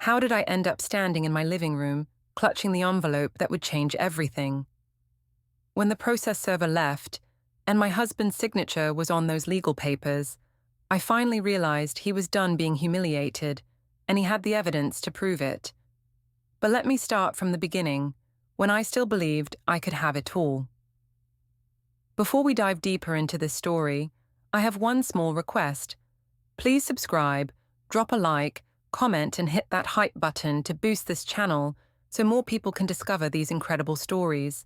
How did I end up standing in my living room, clutching the envelope that would change everything? When the process server left, and my husband's signature was on those legal papers, I finally realized he was done being humiliated, and he had the evidence to prove it. But let me start from the beginning, when I still believed I could have it all. Before we dive deeper into this story, I have one small request. Please subscribe, drop a like, comment, and hit that hype button to boost this channel so more people can discover these incredible stories.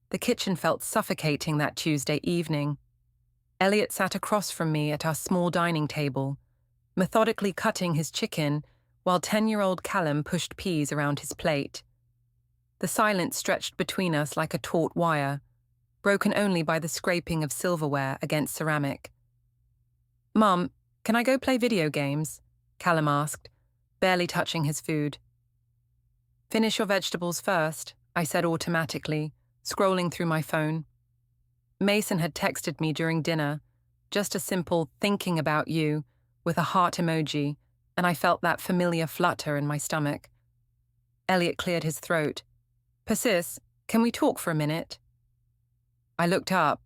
The kitchen felt suffocating that Tuesday evening. Eliot sat across from me at our small dining table, methodically cutting his chicken while 10-year-old Callum pushed peas around his plate. The silence stretched between us like a taut wire, broken only by the scraping of silverware against ceramic. "Mum, can I go play video games?" Callum asked, barely touching his food. "Finish your vegetables first," I said automatically, scrolling through my phone. Mason had texted me during dinner, just a simple "thinking about you" with a heart emoji, and I felt that familiar flutter in my stomach. Eliot cleared his throat. "Persis, can we talk for a minute?" I looked up,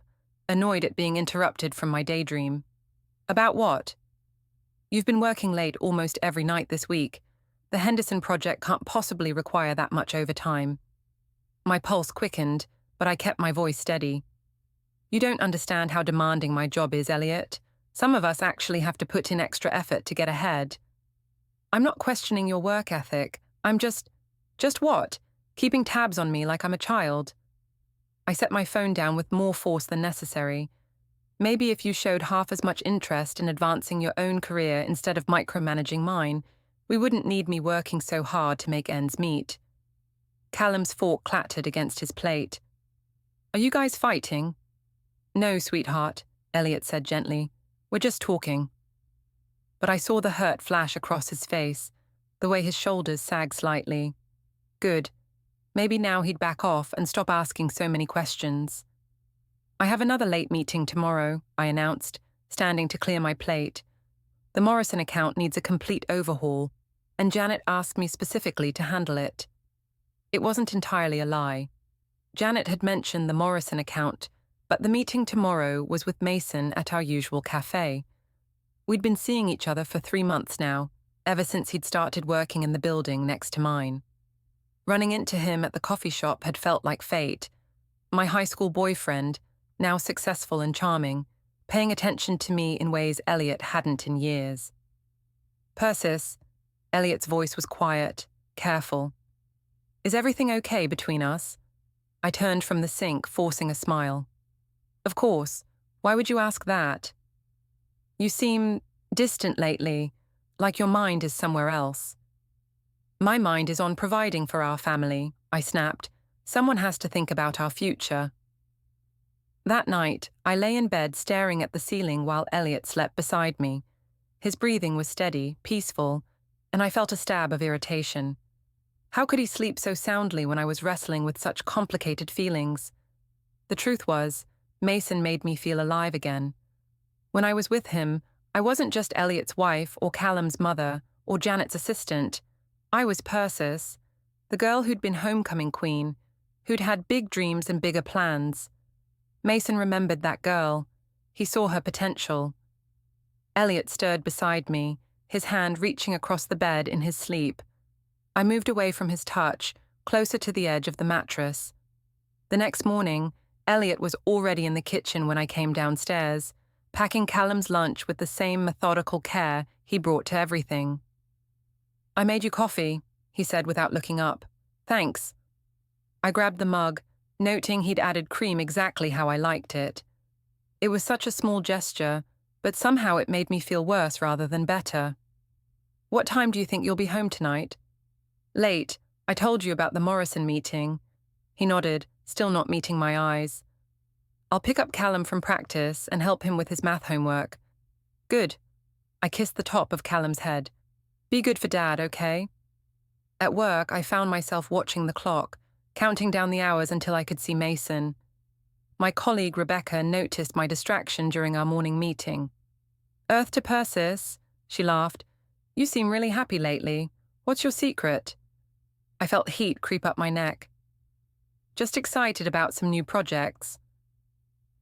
annoyed at being interrupted from my daydream. "About what?" "You've been working late almost every night this week. The Henderson project can't possibly require that much overtime." My pulse quickened, but I kept my voice steady. "You don't understand how demanding my job is, Eliot. Some of us actually have to put in extra effort to get ahead." "I'm not questioning your work ethic. I'm just what? Keeping tabs on me like I'm a child." I set my phone down with more force than necessary. Maybe if you showed half as much interest in advancing your own career instead of micromanaging mine, we wouldn't need me working so hard to make ends meet. Callum's fork clattered against his plate. "Are you guys fighting?" "No, sweetheart," Eliot said gently. "We're just talking." But I saw the hurt flash across his face, the way his shoulders sagged slightly. Good. Maybe now he'd back off and stop asking so many questions. "I have another late meeting tomorrow," I announced, standing to clear my plate. "The Morrison account needs a complete overhaul, and Janet asked me specifically to handle it." It wasn't entirely a lie. Janet had mentioned the Morrison account, but the meeting tomorrow was with Mason at our usual cafe. We'd been seeing each other for 3 months now, ever since he'd started working in the building next to mine. Running into him at the coffee shop had felt like fate. My high school boyfriend, now successful and charming, paying attention to me in ways Eliot hadn't in years. "Persis," Eliot's voice was quiet, careful. "Is everything okay between us?" I turned from the sink, forcing a smile. "Of course. Why would you ask that?" "You seem distant lately, like your mind is somewhere else." "My mind is on providing for our family," I snapped. "Someone has to think about our future." That night, I lay in bed staring at the ceiling while Eliot slept beside me. His breathing was steady, peaceful, and I felt a stab of irritation. How could he sleep so soundly when I was wrestling with such complicated feelings? The truth was, Mason made me feel alive again. When I was with him, I wasn't just Eliot's wife or Callum's mother or Janet's assistant. I was Persis, the girl who'd been homecoming queen, who'd had big dreams and bigger plans. Mason remembered that girl. He saw her potential. Eliot stirred beside me, his hand reaching across the bed in his sleep. I moved away from his touch, closer to the edge of the mattress. The next morning, Eliot was already in the kitchen when I came downstairs, packing Callum's lunch with the same methodical care he brought to everything. "I made you coffee," he said without looking up. "Thanks." I grabbed the mug, noting he'd added cream exactly how I liked it. It was such a small gesture, but somehow it made me feel worse rather than better. "What time do you think you'll be home tonight?" "Late. I told you about the Morrison meeting." He nodded, still not meeting my eyes. "I'll pick up Callum from practice and help him with his math homework." "Good." I kissed the top of Callum's head. "Be good for Dad, okay?" At work, I found myself watching the clock, counting down the hours until I could see Mason. My colleague Rebecca noticed my distraction during our morning meeting. "Earth to Persis," she laughed. "You seem really happy lately. What's your secret? I felt heat creep up my neck. Just excited about some new projects.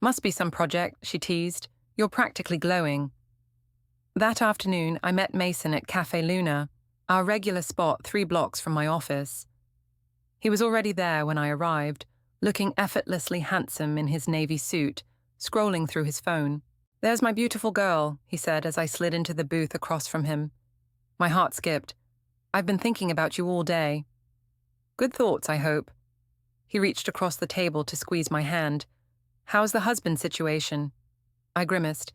Must be some project, she teased. You're practically glowing. That afternoon, I met Mason at Café Luna, our regular spot 3 blocks from my office. He was already there when I arrived, looking effortlessly handsome in his navy suit, scrolling through his phone. There's my beautiful girl, he said as I slid into the booth across from him. My heart skipped. I've been thinking about you all day. Good thoughts, I hope. He reached across the table to squeeze my hand. How's the husband situation? I grimaced.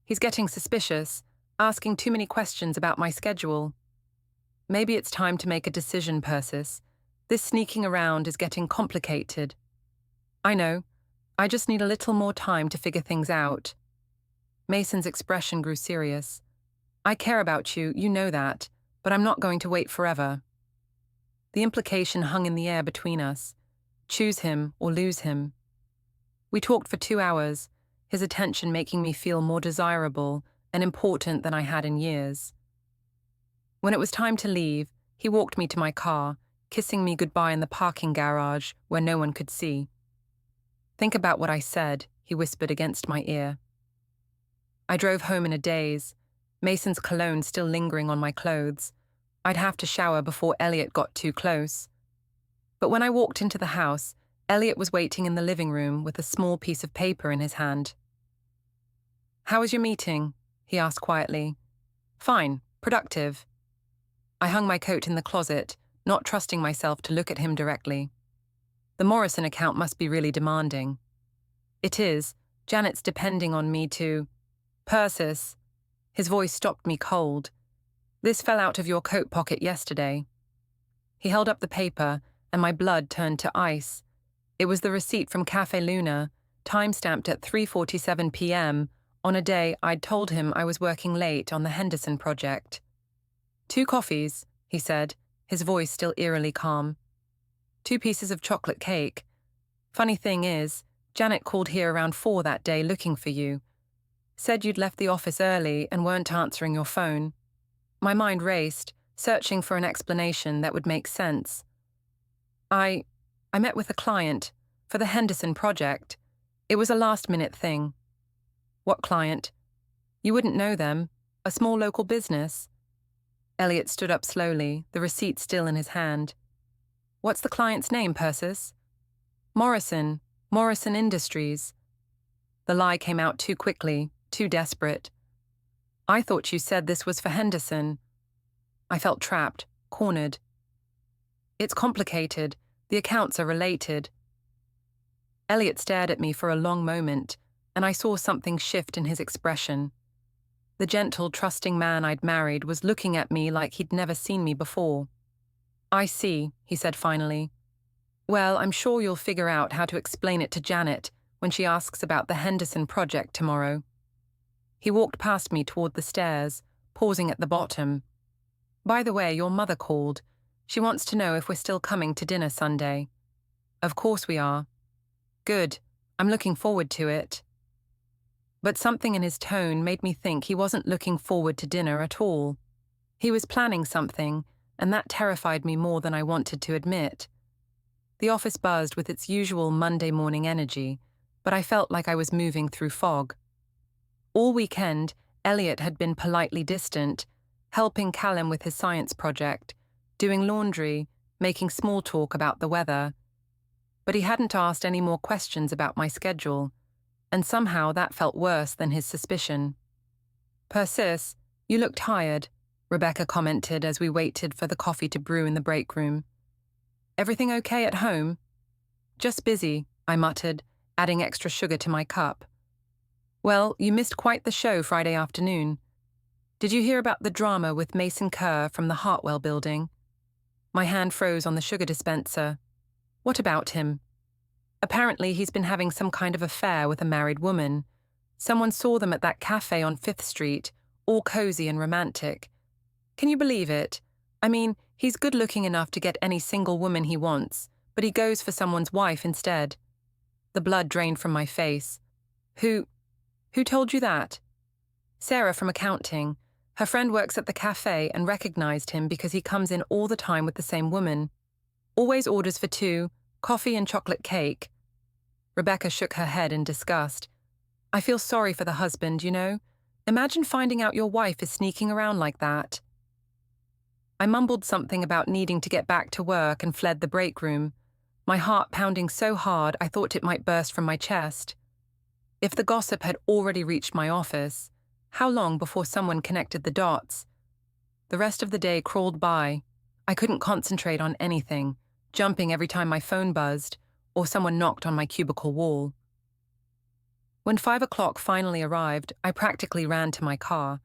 He's getting suspicious, asking too many questions about my schedule. Maybe it's time to make a decision, Persis. This sneaking around is getting complicated. I know. I just need a little more time to figure things out. Mason's expression grew serious. I care about you, you know that, but I'm not going to wait forever. The implication hung in the air between us. Choose him or lose him. We talked for 2 hours, his attention making me feel more desirable and important than I had in years. When it was time to leave, he walked me to my car, kissing me goodbye in the parking garage where no one could see. Think about what I said, he whispered against my ear. I drove home in a daze, Mason's cologne still lingering on my clothes. I'd have to shower before Eliot got too close. But when I walked into the house, Eliot was waiting in the living room with a small piece of paper in his hand. How was your meeting? He asked quietly. Fine, productive. I hung my coat in the closet, not trusting myself to look at him directly. The Morrison account must be really demanding. It is. Janet's depending on me to... Persis. His voice stopped me cold. This fell out of your coat pocket yesterday. He held up the paper, and my blood turned to ice. It was the receipt from Café Luna, time-stamped at 3:47 p.m., on a day I'd told him I was working late on the Henderson project. 2 coffees, he said, his voice still eerily calm. 2 pieces of chocolate cake. Funny thing is, Janet called here around 4 that day looking for you. Said you'd left the office early and weren't answering your phone. My mind raced, searching for an explanation that would make sense. I met with a client for the Henderson project. It was a last-minute thing. What client? You wouldn't know them. A small local business. Eliot stood up slowly, the receipt still in his hand. What's the client's name, Persis? Morrison Industries. The lie came out too quickly, too desperate. I thought you said this was for Henderson. I felt trapped, cornered. It's complicated. The accounts are related. Eliot stared at me for a long moment, and I saw something shift in his expression. The gentle, trusting man I'd married was looking at me like he'd never seen me before. I see, he said finally. Well, I'm sure you'll figure out how to explain it to Janet when she asks about the Henderson project tomorrow. He walked past me toward the stairs, pausing at the bottom. By the way, your mother called. She wants to know if we're still coming to dinner Sunday. Of course we are. Good. I'm looking forward to it. But something in his tone made me think he wasn't looking forward to dinner at all. He was planning something, and that terrified me more than I wanted to admit. The office buzzed with its usual Monday morning energy, but I felt like I was moving through fog. All weekend, Eliot had been politely distant, helping Callum with his science project, doing laundry, making small talk about the weather. But he hadn't asked any more questions about my schedule, and somehow that felt worse than his suspicion. Persis, you look tired, Rebecca commented as we waited for the coffee to brew in the break room. Everything okay at home? Just busy, I muttered, adding extra sugar to my cup. Well, you missed quite the show Friday afternoon. Did you hear about the drama with Mason Kerr from the Hartwell building? My hand froze on the sugar dispenser. What about him? Apparently he's been having some kind of affair with a married woman. Someone saw them at that cafe on 5th Street, all cozy and romantic. Can you believe it? I mean, he's good-looking enough to get any single woman he wants, but he goes for someone's wife instead. The blood drained from my face. Who told you that? Sarah from accounting. Her friend works at the cafe and recognized him because he comes in all the time with the same woman. Always orders for two, coffee and chocolate cake. Rebecca shook her head in disgust. I feel sorry for the husband, you know. Imagine finding out your wife is sneaking around like that. I mumbled something about needing to get back to work and fled the break room, my heart pounding so hard I thought it might burst from my chest. If the gossip had already reached my office, how long before someone connected the dots? The rest of the day crawled by. I couldn't concentrate on anything, jumping every time my phone buzzed or someone knocked on my cubicle wall. When 5 o'clock finally arrived, I practically ran to my car.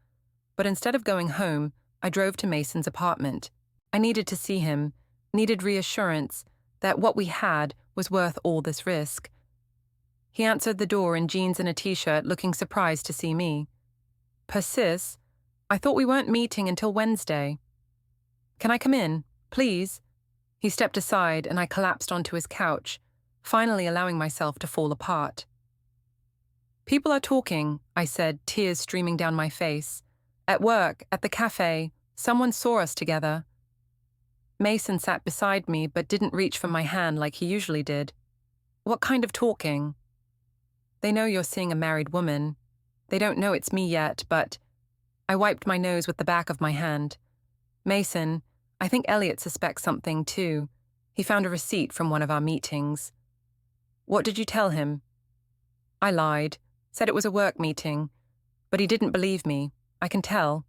But instead of going home, I drove to Mason's apartment. I needed to see him, needed reassurance that what we had was worth all this risk. He answered the door in jeans and a t-shirt, looking surprised to see me. Persis, I thought we weren't meeting until Wednesday. Can I come in, please? He stepped aside and I collapsed onto his couch, finally allowing myself to fall apart. People are talking, I said, tears streaming down my face. At work, at the cafe, someone saw us together. Mason sat beside me but didn't reach for my hand like he usually did. What kind of talking? They know you're seeing a married woman. They don't know it's me yet, but... I wiped my nose with the back of my hand. Mason, I think Eliot suspects something too. He found a receipt from one of our meetings. What did you tell him? I lied, said it was a work meeting, but he didn't believe me. I can tell.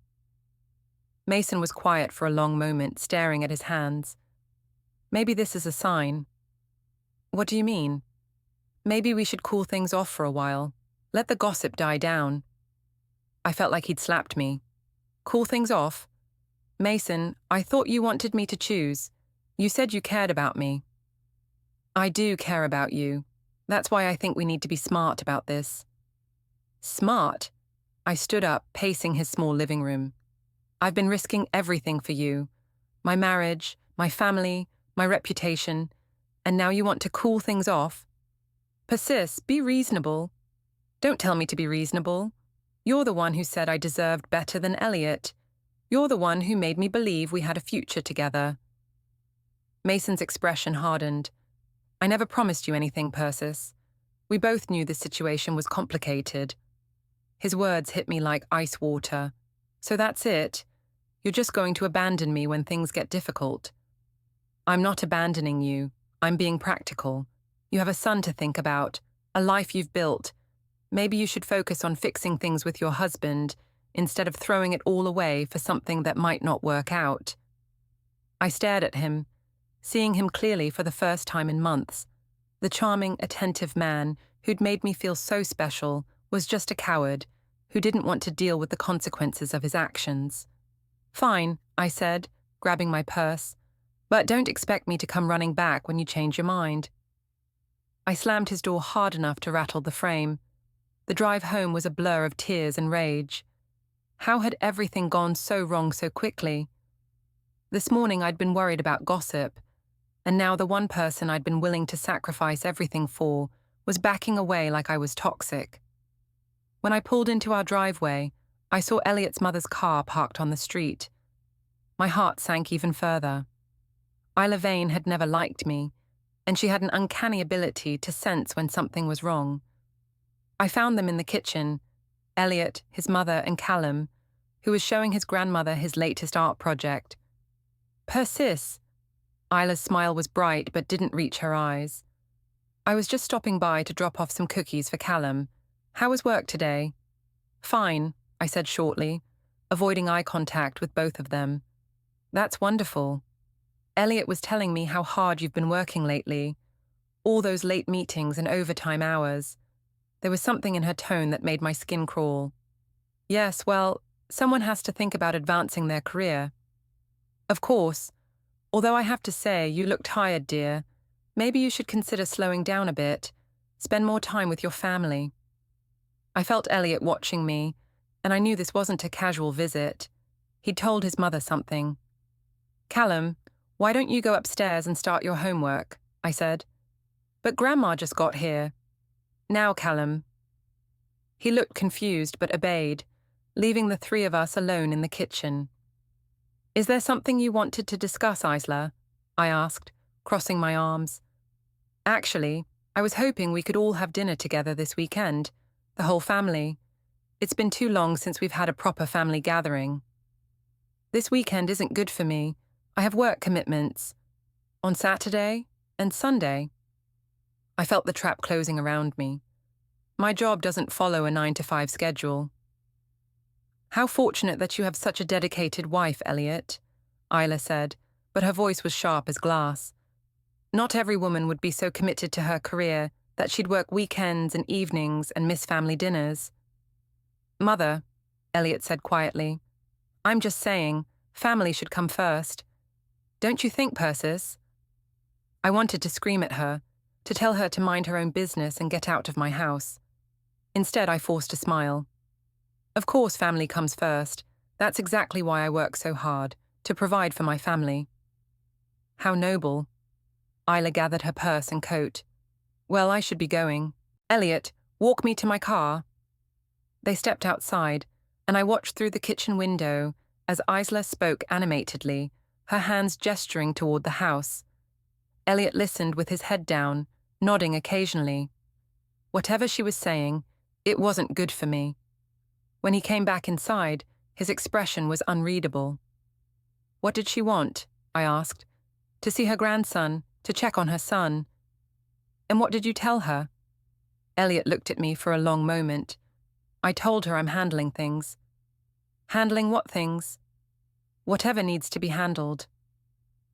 Mason was quiet for a long moment, staring at his hands. Maybe this is a sign. What do you mean? Maybe we should cool things off for a while. Let the gossip die down. I felt like he'd slapped me. Cool things off? Mason, I thought you wanted me to choose. You said you cared about me. I do care about you. That's why I think we need to be smart about this. Smart? I stood up, pacing his small living room. I've been risking everything for you. My marriage, my family, my reputation, and now you want to cool things off? Persis, be reasonable. Don't tell me to be reasonable. You're the one who said I deserved better than Eliot. You're the one who made me believe we had a future together. Mason's expression hardened. I never promised you anything, Persis. We both knew this situation was complicated. His words hit me like ice water. So that's it? You're just going to abandon me when things get difficult. I'm not abandoning you. I'm being practical. You have a son to think about, a life you've built. Maybe you should focus on fixing things with your husband instead of throwing it all away for something that might not work out. I stared at him, seeing him clearly for the first time in months. The charming, attentive man who'd made me feel so special was just a coward who didn't want to deal with the consequences of his actions. Fine, I said, grabbing my purse, but don't expect me to come running back when you change your mind. I slammed his door hard enough to rattle the frame. The drive home was a blur of tears and rage. How had everything gone so wrong so quickly? This morning I'd been worried about gossip, and now the one person I'd been willing to sacrifice everything for was backing away like I was toxic. When I pulled into our driveway, I saw Eliot's mother's car parked on the street. My heart sank even further. Isla Vane had never liked me, and she had an uncanny ability to sense when something was wrong. I found them in the kitchen, Eliot, his mother, and Callum, who was showing his grandmother his latest art project. Persis! Isla's smile was bright but didn't reach her eyes. I was just stopping by to drop off some cookies for Callum. How was work today? Fine, I said shortly, avoiding eye contact with both of them. That's wonderful. Eliot was telling me how hard you've been working lately. All those late meetings and overtime hours. There was something in her tone that made my skin crawl. Yes, well, someone has to think about advancing their career. Of course. Although I have to say, you look tired, dear. Maybe you should consider slowing down a bit. Spend more time with your family. I felt Eliot watching me, and I knew this wasn't a casual visit. He'd told his mother something. Callum, why don't you go upstairs and start your homework? I said. But Grandma just got here. Now, Callum. He looked confused but obeyed, leaving the three of us alone in the kitchen. "Is there something you wanted to discuss, Isla?" I asked, crossing my arms. "Actually, I was hoping we could all have dinner together this weekend, the whole family. It's been too long since we've had a proper family gathering." "This weekend isn't good for me. I have work commitments. On Saturday and Sunday." I felt the trap closing around me. My job doesn't follow a 9-to-5 schedule. "How fortunate that you have such a dedicated wife, Eliot," Isla said, but her voice was sharp as glass. "Not every woman would be so committed to her career that she'd work weekends and evenings and miss family dinners." "Mother," Eliot said quietly, "I'm just saying, family should come first. Don't you think, Persis?" I wanted to scream at her, to tell her to mind her own business and get out of my house. Instead, I forced a smile. Of course family comes first. That's exactly why I work so hard, to provide for my family." "How noble." Isla gathered her purse and coat. "Well, I should be going. Eliot, walk me to my car." They stepped outside, and I watched through the kitchen window as Isla spoke animatedly, her hands gesturing toward the house. Eliot listened with his head down, nodding occasionally. Whatever she was saying, it wasn't good for me. When he came back inside, his expression was unreadable. "What did she want?" I asked. "To see her grandson, to check on her son." "And what did you tell her?" Eliot looked at me for a long moment. "I told her I'm handling things." "Handling what things?" "Whatever needs to be handled."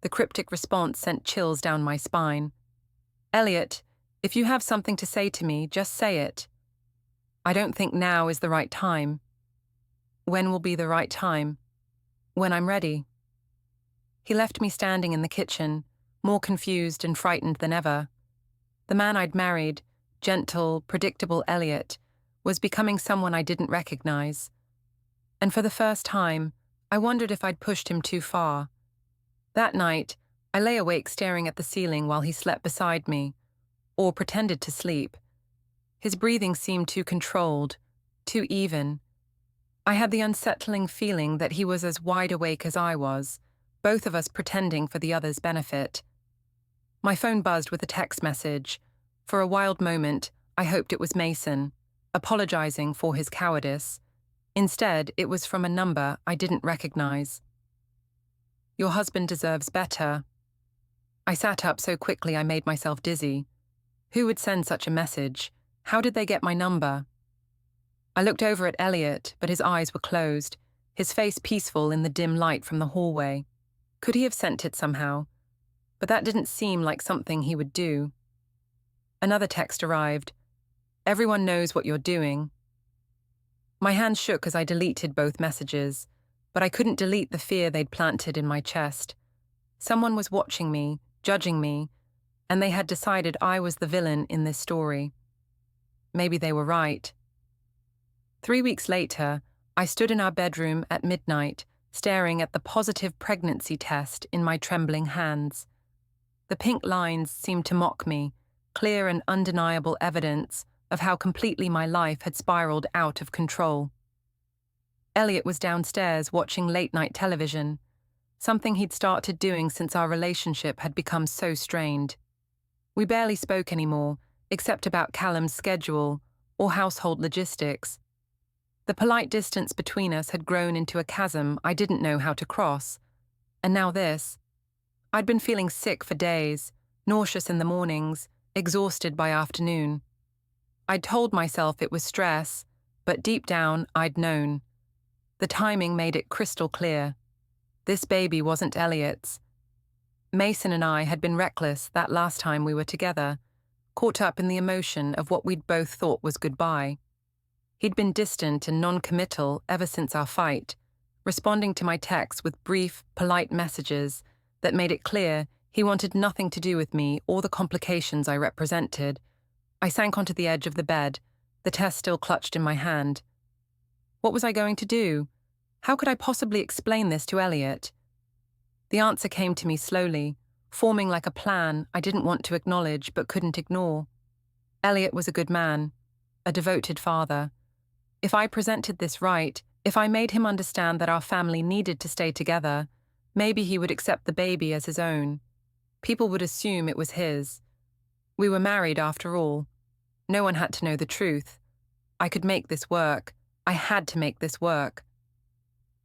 The cryptic response sent chills down my spine. "Eliot, if you have something to say to me, just say it." "I don't think now is the right time." "When will be the right time?" "When I'm ready." He left me standing in the kitchen, more confused and frightened than ever. The man I'd married, gentle, predictable Eliot, was becoming someone I didn't recognize. And for the first time, I wondered if I'd pushed him too far. That night, I lay awake staring at the ceiling while he slept beside me, or pretended to sleep. His breathing seemed too controlled, too even. I had the unsettling feeling that he was as wide awake as I was, both of us pretending for the other's benefit. My phone buzzed with a text message. For a wild moment, I hoped it was Mason, apologizing for his cowardice. Instead, it was from a number I didn't recognize. "Your husband deserves better." I sat up so quickly I made myself dizzy. Who would send such a message? How did they get my number? I looked over at Eliot, but his eyes were closed, his face peaceful in the dim light from the hallway. Could he have sent it somehow? But that didn't seem like something he would do. Another text arrived. "Everyone knows what you're doing." My hands shook as I deleted both messages, but I couldn't delete the fear they'd planted in my chest. Someone was watching me, judging me, and they had decided I was the villain in this story. Maybe they were right. 3 weeks later, I stood in our bedroom at midnight, staring at the positive pregnancy test in my trembling hands. The pink lines seemed to mock me, clear and undeniable evidence of how completely my life had spiraled out of control. Eliot was downstairs watching late-night television, something he'd started doing since our relationship had become so strained. We barely spoke anymore, except about Callum's schedule or household logistics. The polite distance between us had grown into a chasm I didn't know how to cross. And now this. I'd been feeling sick for days, nauseous in the mornings, exhausted by afternoon. I'd told myself it was stress, but deep down I'd known. The timing made it crystal clear. This baby wasn't Eliot's. Mason and I had been reckless that last time we were together, caught up in the emotion of what we'd both thought was goodbye. He'd been distant and non-committal ever since our fight, responding to my texts with brief, polite messages that made it clear he wanted nothing to do with me or the complications I represented. I sank onto the edge of the bed, the test still clutched in my hand. What was I going to do? How could I possibly explain this to Eliot? The answer came to me slowly, forming like a plan I didn't want to acknowledge but couldn't ignore. Eliot was a good man, a devoted father. If I presented this right, If I made him understand that our family needed to stay together, maybe he would accept the baby as his own. People would assume it was his. We were married after all. No one had to know the truth. I could make this work. I had to make this work.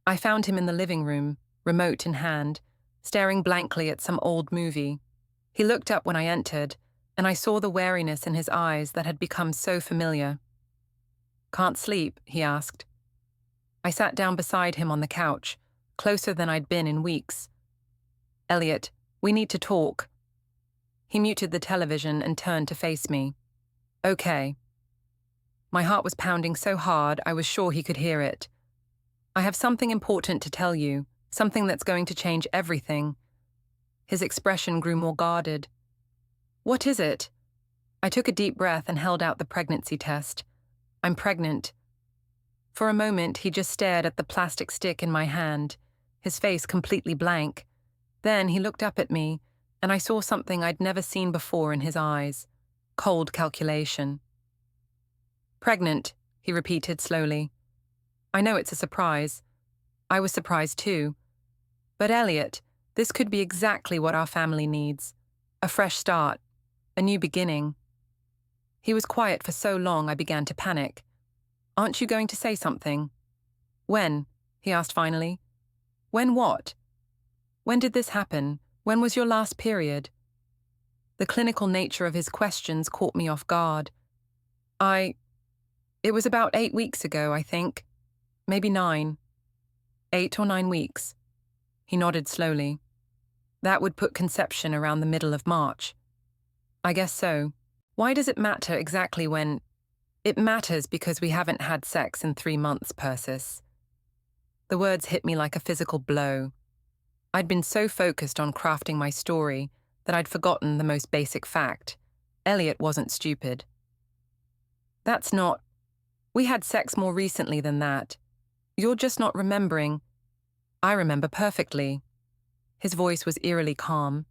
I found him in the living room, remote in hand, staring blankly at some old movie. He looked up when I entered, and I saw the wariness in his eyes that had become so familiar. "Can't sleep?" he asked. I sat down beside him on the couch, closer than I'd been in weeks. "Eliot, we need to talk." He muted the television and turned to face me. "Okay." My heart was pounding so hard I was sure he could hear it. "I have something important to tell you, something that's going to change everything." His expression grew more guarded. "What is it?" I took a deep breath and held out the pregnancy test. "I'm pregnant." For a moment, he just stared at the plastic stick in my hand, his face completely blank. Then he looked up at me, and I saw something I'd never seen before in his eyes: cold calculation. "Pregnant," he repeated slowly. "I know it's a surprise. I was surprised too. But Eliot, this could be exactly what our family needs. A fresh start. A new beginning." He was quiet for so long I began to panic. "Aren't you going to say something?" "When?" he asked finally. "When what? When did this happen? When was your last period?" The clinical nature of his questions caught me off guard. It was about 8 weeks ago, I think. Maybe 9. 8 or 9 weeks. He nodded slowly. "That would put conception around the middle of March." "I guess so. Why does it matter exactly when—" "It matters because we haven't had sex in 3 months, Persis." The words hit me like a physical blow. I'd been so focused on crafting my story that I'd forgotten the most basic fact. Eliot wasn't stupid. "That's not— We had sex more recently than that. You're just not remembering." "I remember perfectly." His voice was eerily calm.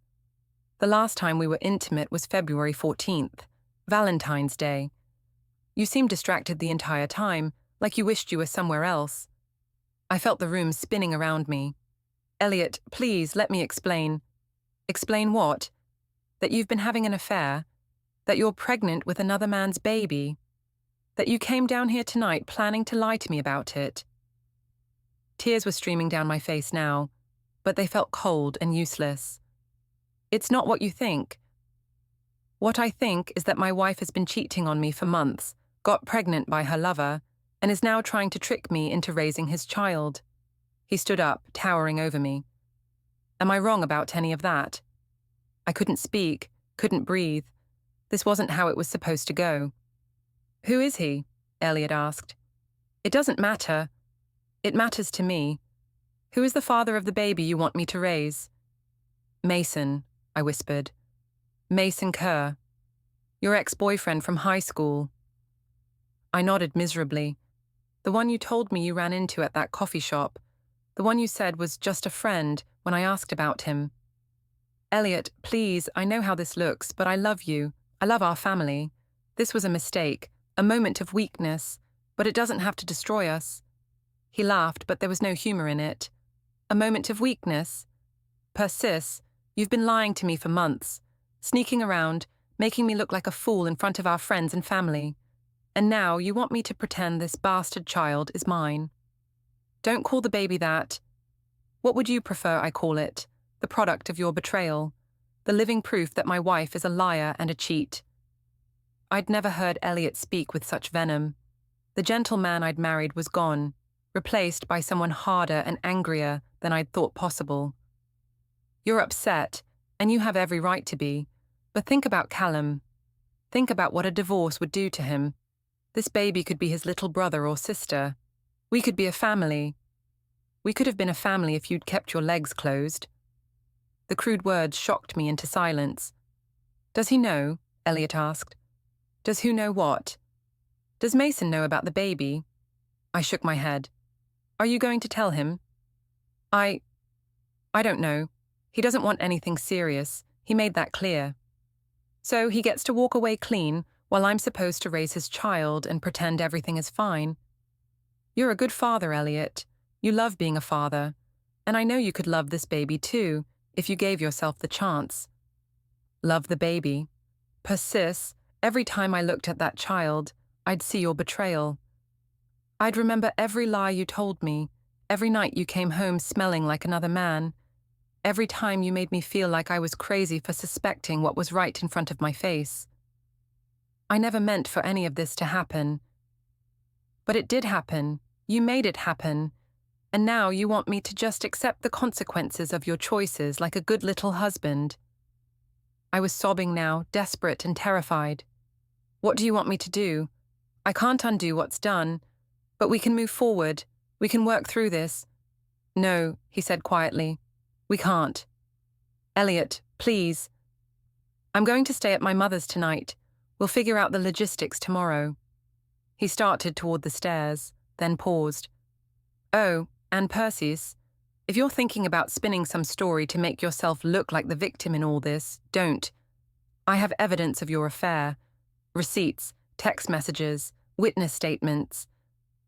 "The last time we were intimate was February 14th, Valentine's Day. You seemed distracted the entire time, like you wished you were somewhere else." I felt the room spinning around me. "Eliot, please, let me explain." "Explain what?" "That you've been having an affair. That you're pregnant with another man's baby. That you came down here tonight planning to lie to me about it." Tears were streaming down my face now, but they felt cold and useless. "It's not what you think." "What I think is that my wife has been cheating on me for months, got pregnant by her lover, and is now trying to trick me into raising his child." He stood up, towering over me. "Am I wrong about any of that?" I couldn't speak, couldn't breathe. This wasn't how it was supposed to go. "Who is he?" Eliot asked. "It doesn't matter. It matters to me. Who is the father of the baby you want me to raise?" "Mason," I whispered. "Mason Kerr. Your ex-boyfriend from high school." I nodded miserably. "The one you told me you ran into at that coffee shop. The one you said was just a friend when I asked about him." "Eliot, please, I know how this looks, but I love you. I love our family. This was a mistake, a moment of weakness, but it doesn't have to destroy us." He laughed, but there was no humor in it. "A moment of weakness? Persis, you've been lying to me for months, sneaking around, making me look like a fool in front of our friends and family. And now you want me to pretend this bastard child is mine. Don't call the baby that. What would you prefer I call it? The product of your betrayal. The living proof that my wife is a liar and a cheat." I'd never heard Eliot speak with such venom. The gentle man I'd married was gone, replaced by someone harder and angrier than I'd thought possible. "You're upset, and you have every right to be, but think about Callum. Think about what a divorce would do to him. This baby could be his little brother or sister. We could be a family. We could have been a family if you'd kept your legs closed." The crude words shocked me into silence. "Does he know?" Eliot asked. "Does who know what? Does Mason know about the baby?" I shook my head. "Are you going to tell him?" I don't know. He doesn't want anything serious. He made that clear. So he gets to walk away clean while I'm supposed to raise his child and pretend everything is fine. You're a good father, Eliot. You love being a father. And I know you could love this baby too, if you gave yourself the chance. Love the baby. Persist. Every time I looked at that child, I'd see your betrayal. I'd remember every lie you told me, every night you came home smelling like another man, every time you made me feel like I was crazy for suspecting what was right in front of my face. I never meant for any of this to happen. But it did happen. You made it happen. And now you want me to just accept the consequences of your choices like a good little husband. I was sobbing now, desperate and terrified. What do you want me to do? I can't undo what's done, but we can move forward. We can work through this. No, he said quietly. We can't. Eliot, please. I'm going to stay at my mother's tonight. We'll figure out the logistics tomorrow. He started toward the stairs, then paused. Oh, and Perseus, if you're thinking about spinning some story to make yourself look like the victim in all this, don't. I have evidence of your affair. Receipts, text messages, witness statements.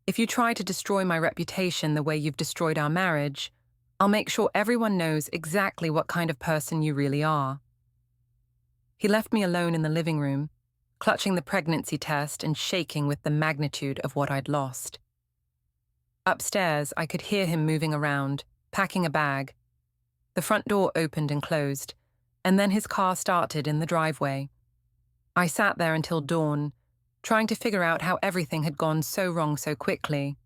If you try to destroy my reputation the way you've destroyed our marriage, I'll make sure everyone knows exactly what kind of person you really are. He left me alone in the living room, clutching the pregnancy test and shaking with the magnitude of what I'd lost. Upstairs, I could hear him moving around, packing a bag. The front door opened and closed, and then his car started in the driveway. I sat there until dawn, trying to figure out how everything had gone so wrong so quickly.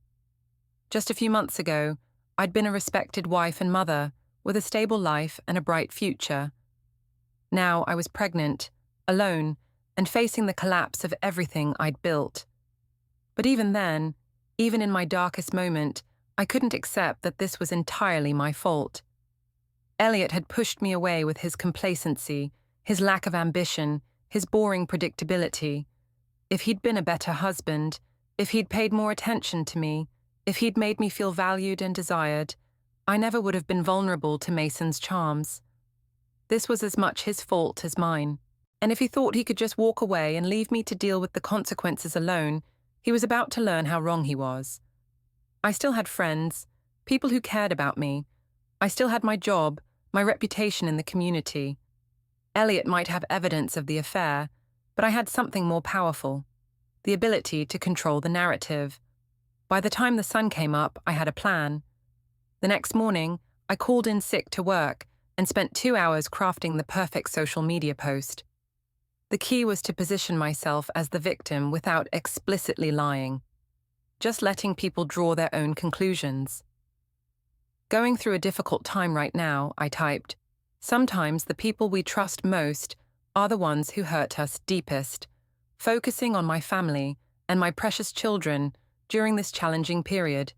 Just a few months ago, I'd been a respected wife and mother, with a stable life and a bright future. Now I was pregnant, alone, and facing the collapse of everything I'd built. But even then, even in my darkest moment, I couldn't accept that this was entirely my fault. Eliot had pushed me away with his complacency, his lack of ambition, his boring predictability. If he'd been a better husband, if he'd paid more attention to me, if he'd made me feel valued and desired, I never would have been vulnerable to Mason's charms. This was as much his fault as mine. And if he thought he could just walk away and leave me to deal with the consequences alone, he was about to learn how wrong he was. I still had friends, people who cared about me. I still had my job, my reputation in the community. Eliot might have evidence of the affair, but I had something more powerful, the ability to control the narrative. By the time the sun came up, I had a plan. The next morning, I called in sick to work and spent 2 hours crafting the perfect social media post. The key was to position myself as the victim without explicitly lying, just letting people draw their own conclusions. Going through a difficult time right now, I typed, sometimes the people we trust most are the ones who hurt us deepest, focusing on my family and my precious children during this challenging period.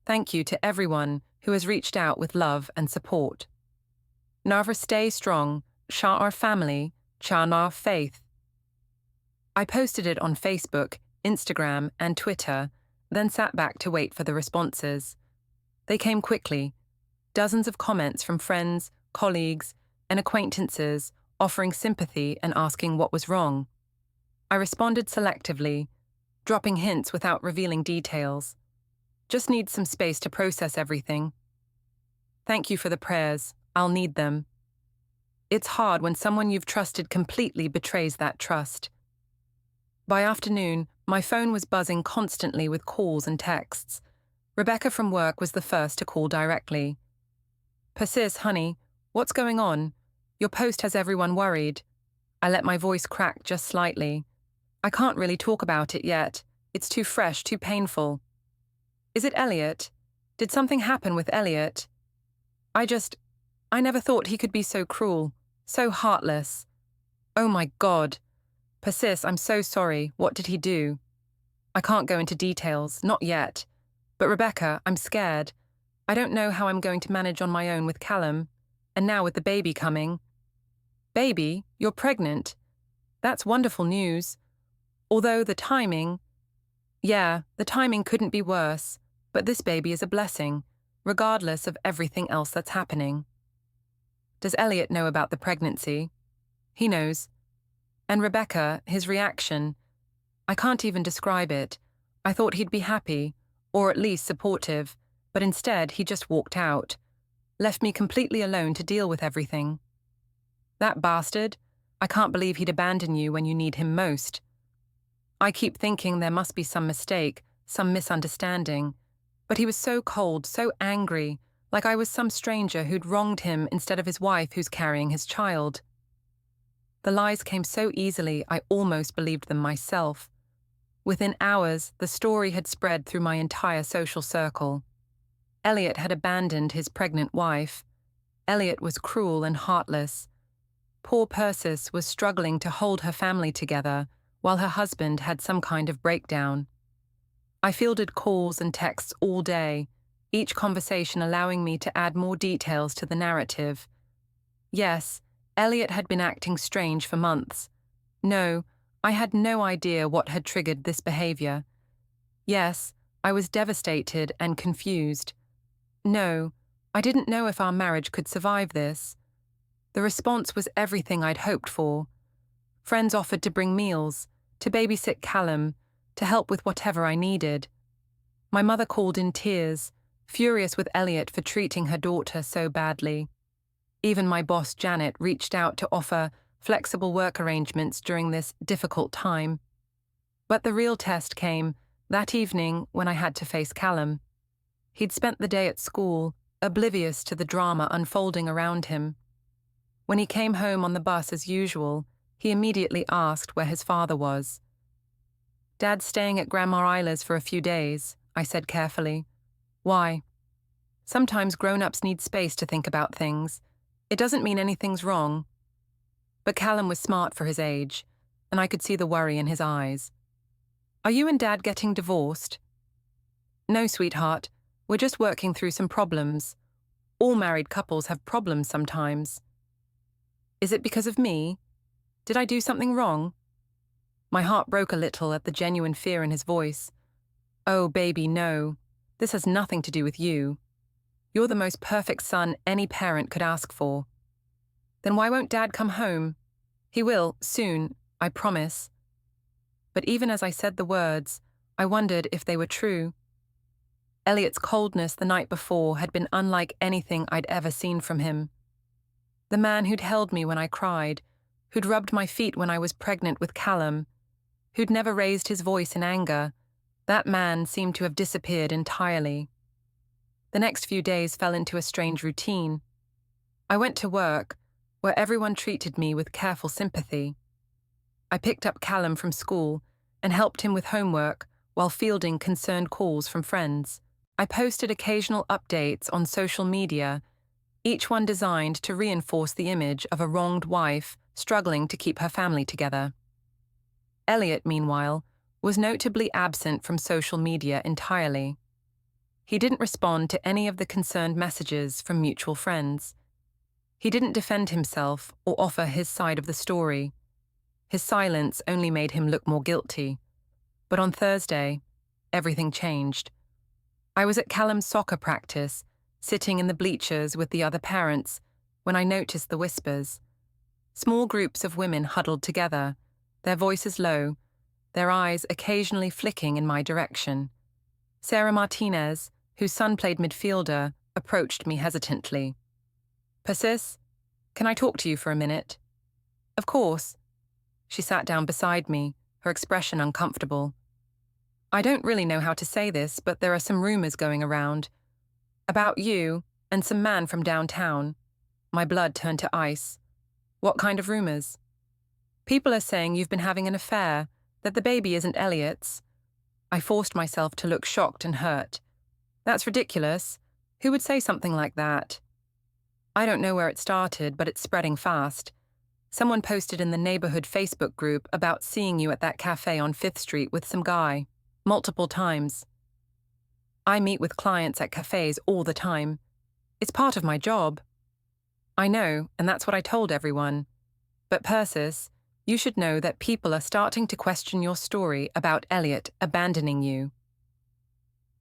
Thank you to everyone who has reached out with love and support. Never stay strong, share our family, share our faith. I posted it on Facebook, Instagram, and Twitter, then sat back to wait for the responses. They came quickly. Dozens of comments from friends, colleagues, and acquaintances offering sympathy and asking what was wrong. I responded selectively, dropping hints without revealing details. Just need some space to process everything. Thank you for the prayers. I'll need them. It's hard when someone you've trusted completely betrays that trust. By afternoon, my phone was buzzing constantly with calls and texts. Rebecca from work was the first to call directly. Persis, honey, what's going on? Your post has everyone worried. I let my voice crack just slightly. I can't really talk about it yet. It's too fresh, too painful. Is it Eliot? Did something happen with Eliot? I never thought he could be so cruel, so heartless. Oh my God. Persis, I'm so sorry. What did he do? I can't go into details, not yet. But Rebecca, I'm scared. I don't know how I'm going to manage on my own with Callum, and now with the baby coming. Baby, you're pregnant. That's wonderful news. Although the timing couldn't be worse, but this baby is a blessing, regardless of everything else that's happening. Does Eliot know about the pregnancy? He knows. And Rebecca, his reaction, I can't even describe it. I thought he'd be happy, or at least supportive, but instead he just walked out, left me completely alone to deal with everything. That bastard, I can't believe he'd abandon you when you need him most. I keep thinking there must be some mistake, some misunderstanding, but he was so cold, so angry, like I was some stranger who'd wronged him instead of his wife who's carrying his child. The lies came so easily I almost believed them myself. Within hours, the story had spread through my entire social circle. Eliot had abandoned his pregnant wife. Eliot was cruel and heartless. Poor Persis was struggling to hold her family together while her husband had some kind of breakdown. I fielded calls and texts all day, each conversation allowing me to add more details to the narrative. Yes, Eliot had been acting strange for months. No, I had no idea what had triggered this behavior. Yes, I was devastated and confused. No, I didn't know if our marriage could survive this. The response was everything I'd hoped for. Friends offered to bring meals, to babysit Callum, to help with whatever I needed. My mother called in tears, furious with Eliot for treating her daughter so badly. Even my boss, Janet, reached out to offer flexible work arrangements during this difficult time. But the real test came that evening when I had to face Callum. He'd spent the day at school, oblivious to the drama unfolding around him. When he came home on the bus as usual, he immediately asked where his father was. "Dad's staying at Grandma Isla's for a few days," I said carefully. "Why?" "Sometimes grown-ups need space to think about things. It doesn't mean anything's wrong." But Callum was smart for his age, and I could see the worry in his eyes. "Are you and Dad getting divorced?" "No, sweetheart. We're just working through some problems. All married couples have problems sometimes." "Is it because of me? Did I do something wrong?" My heart broke a little at the genuine fear in his voice. "Oh, baby, no. This has nothing to do with you. You're the most perfect son any parent could ask for." "Then why won't Dad come home?" "He will, soon, I promise." But even as I said the words, I wondered if they were true. Eliot's coldness the night before had been unlike anything I'd ever seen from him. The man who'd held me when I cried, who'd rubbed my feet when I was pregnant with Callum, who'd never raised his voice in anger, that man seemed to have disappeared entirely. The next few days fell into a strange routine. I went to work, where everyone treated me with careful sympathy. I picked up Callum from school and helped him with homework while fielding concerned calls from friends. I posted occasional updates on social media, each one designed to reinforce the image of a wronged wife struggling to keep her family together. Eliot, meanwhile, was notably absent from social media entirely. He didn't respond to any of the concerned messages from mutual friends. He didn't defend himself or offer his side of the story. His silence only made him look more guilty. But on Thursday, everything changed. I was at Callum's soccer practice, sitting in the bleachers with the other parents, when I noticed the whispers. Small groups of women huddled together, their voices low, their eyes occasionally flicking in my direction. Sarah Martinez, whose son played midfielder, approached me hesitantly. "Persis, can I talk to you for a minute?" "Of course." She sat down beside me, her expression uncomfortable. "I don't really know how to say this, but there are some rumors going around. About you and some man from downtown." My blood turned to ice. "What kind of rumors?" "People are saying you've been having an affair, that the baby isn't Eliot's." I forced myself to look shocked and hurt. "That's ridiculous. Who would say something like that?" "I don't know where it started, but it's spreading fast. Someone posted in the neighborhood Facebook group about seeing you at that cafe on 5th Street with some guy, multiple times." "I meet with clients at cafes all the time. It's part of my job." "I know, and that's what I told everyone. But Persis, you should know that people are starting to question your story about Eliot abandoning you."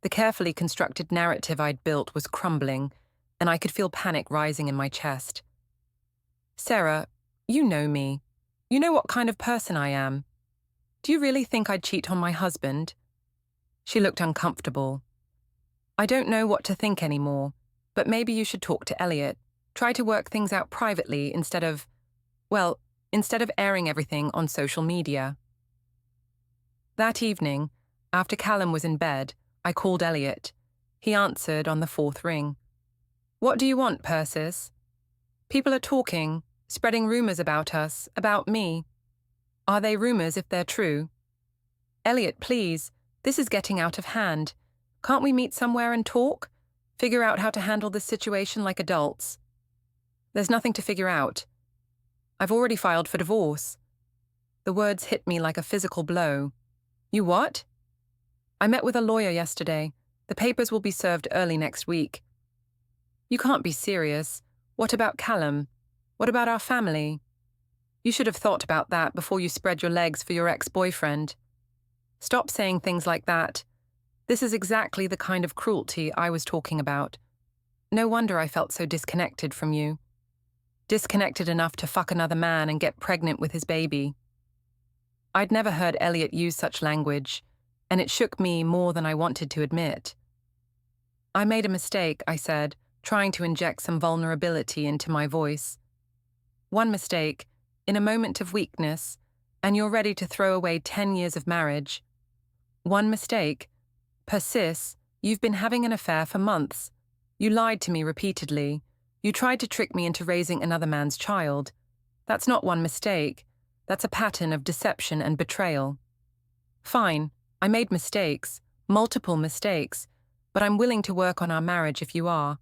The carefully constructed narrative I'd built was crumbling, and I could feel panic rising in my chest. "Sarah, you know me. You know what kind of person I am. Do you really think I'd cheat on my husband?" She looked uncomfortable. I don't know what to think anymore, but maybe you should talk to Eliot. Try to work things out privately instead of airing everything on social media. That evening, after Callum was in bed, I called Eliot. He answered on the fourth ring. "What do you want, Persis?" "People are talking, spreading rumours about us, about me." "Are they rumours if they're true?" "Eliot, please, this is getting out of hand. Can't we meet somewhere and talk? Figure out how to handle this situation like adults?" "There's nothing to figure out. I've already filed for divorce." The words hit me like a physical blow. "You what?" "I met with a lawyer yesterday. The papers will be served early next week." "You can't be serious. What about Callum? What about our family?" "You should have thought about that before you spread your legs for your ex-boyfriend." "Stop saying things like that. This is exactly the kind of cruelty I was talking about. No wonder I felt so disconnected from you. Disconnected enough to fuck another man and get pregnant with his baby." I'd never heard Eliot use such language, and it shook me more than I wanted to admit. "I made a mistake," I said, trying to inject some vulnerability into my voice. "One mistake, in a moment of weakness, and you're ready to throw away 10 years of marriage. One mistake. Persis, you've been having an affair for months. You lied to me repeatedly. You tried to trick me into raising another man's child. That's not one mistake. That's a pattern of deception and betrayal." "Fine, I made mistakes, multiple mistakes, but I'm willing to work on our marriage if you are.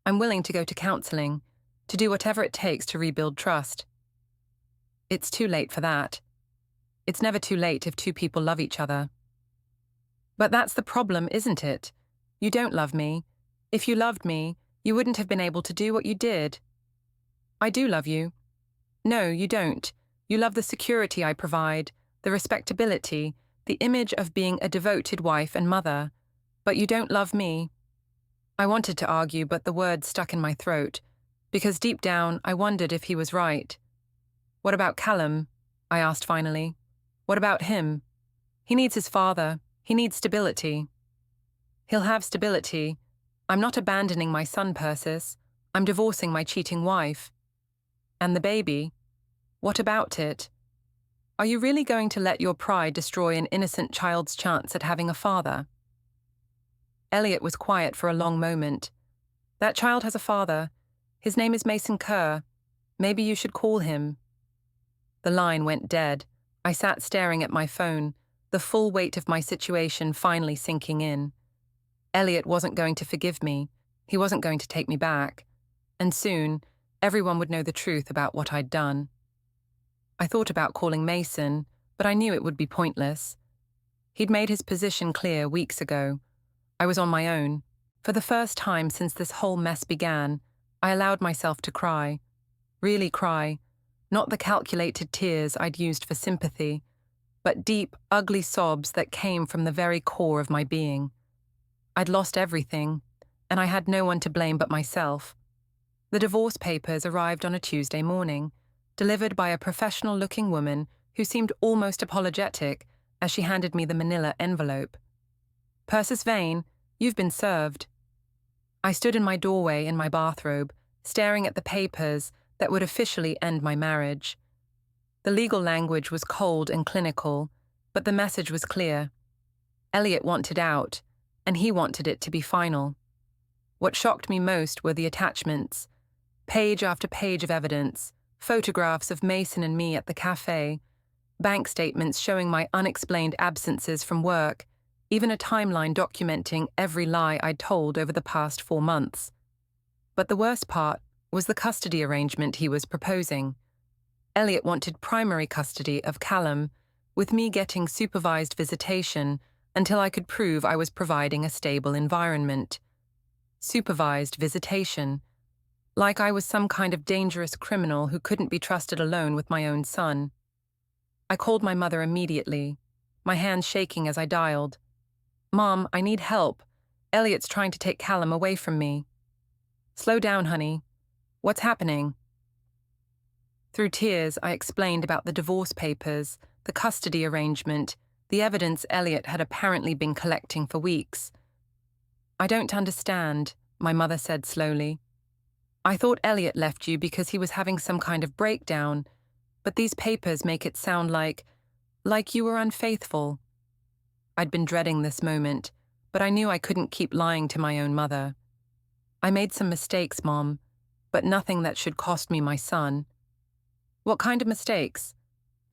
I'm willing to go to counseling, to do whatever it takes to rebuild trust." "It's too late for that. It's never too late if two people love each other." "But that's the problem, isn't it? You don't love me. If you loved me, you wouldn't have been able to do what you did." "I do love you." "No, you don't. You love the security I provide, the respectability, the image of being a devoted wife and mother. But you don't love me." I wanted to argue, but the words stuck in my throat, because deep down I wondered if he was right. "What about Callum?" I asked finally. "What about him? He needs his father. He needs stability." "He'll have stability. I'm not abandoning my son, Persis. I'm divorcing my cheating wife." "And the baby? What about it? Are you really going to let your pride destroy an innocent child's chance at having a father?" Eliot was quiet for a long moment. "That child has a father. His name is Mason Kerr. Maybe you should call him." The line went dead. I sat staring at my phone, the full weight of my situation finally sinking in. Eliot wasn't going to forgive me. He wasn't going to take me back. And soon, everyone would know the truth about what I'd done. I thought about calling Mason, but I knew it would be pointless. He'd made his position clear weeks ago. I was on my own. For the first time since this whole mess began, I allowed myself to cry. Really cry. Not the calculated tears I'd used for sympathy, but deep, ugly sobs that came from the very core of my being. I'd lost everything, and I had no one to blame but myself. The divorce papers arrived on a Tuesday morning, delivered by a professional-looking woman who seemed almost apologetic as she handed me the manila envelope. "Persis Vane, you've been served." I stood in my doorway in my bathrobe, staring at the papers that would officially end my marriage. The legal language was cold and clinical, but the message was clear. Eliot wanted out, and he wanted it to be final. What shocked me most were the attachments. Page after page of evidence, photographs of Mason and me at the cafe, bank statements showing my unexplained absences from work, even a timeline documenting every lie I'd told over the past 4 months. But the worst part was the custody arrangement he was proposing. Eliot wanted primary custody of Callum, with me getting supervised visitation until I could prove I was providing a stable environment. Supervised visitation. Like I was some kind of dangerous criminal who couldn't be trusted alone with my own son. I called my mother immediately, my hands shaking as I dialed. "Mom, I need help. Eliot's trying to take Callum away from me." "Slow down, honey. What's happening?" Through tears, I explained about the divorce papers, the custody arrangement, the evidence Eliot had apparently been collecting for weeks. I don't understand, my mother said slowly. I thought Eliot left you because he was having some kind of breakdown, but these papers make it sound like you were unfaithful. I'd been dreading this moment, but I knew I couldn't keep lying to my own mother. I made some mistakes, Mom, but nothing that should cost me my son. What kind of mistakes?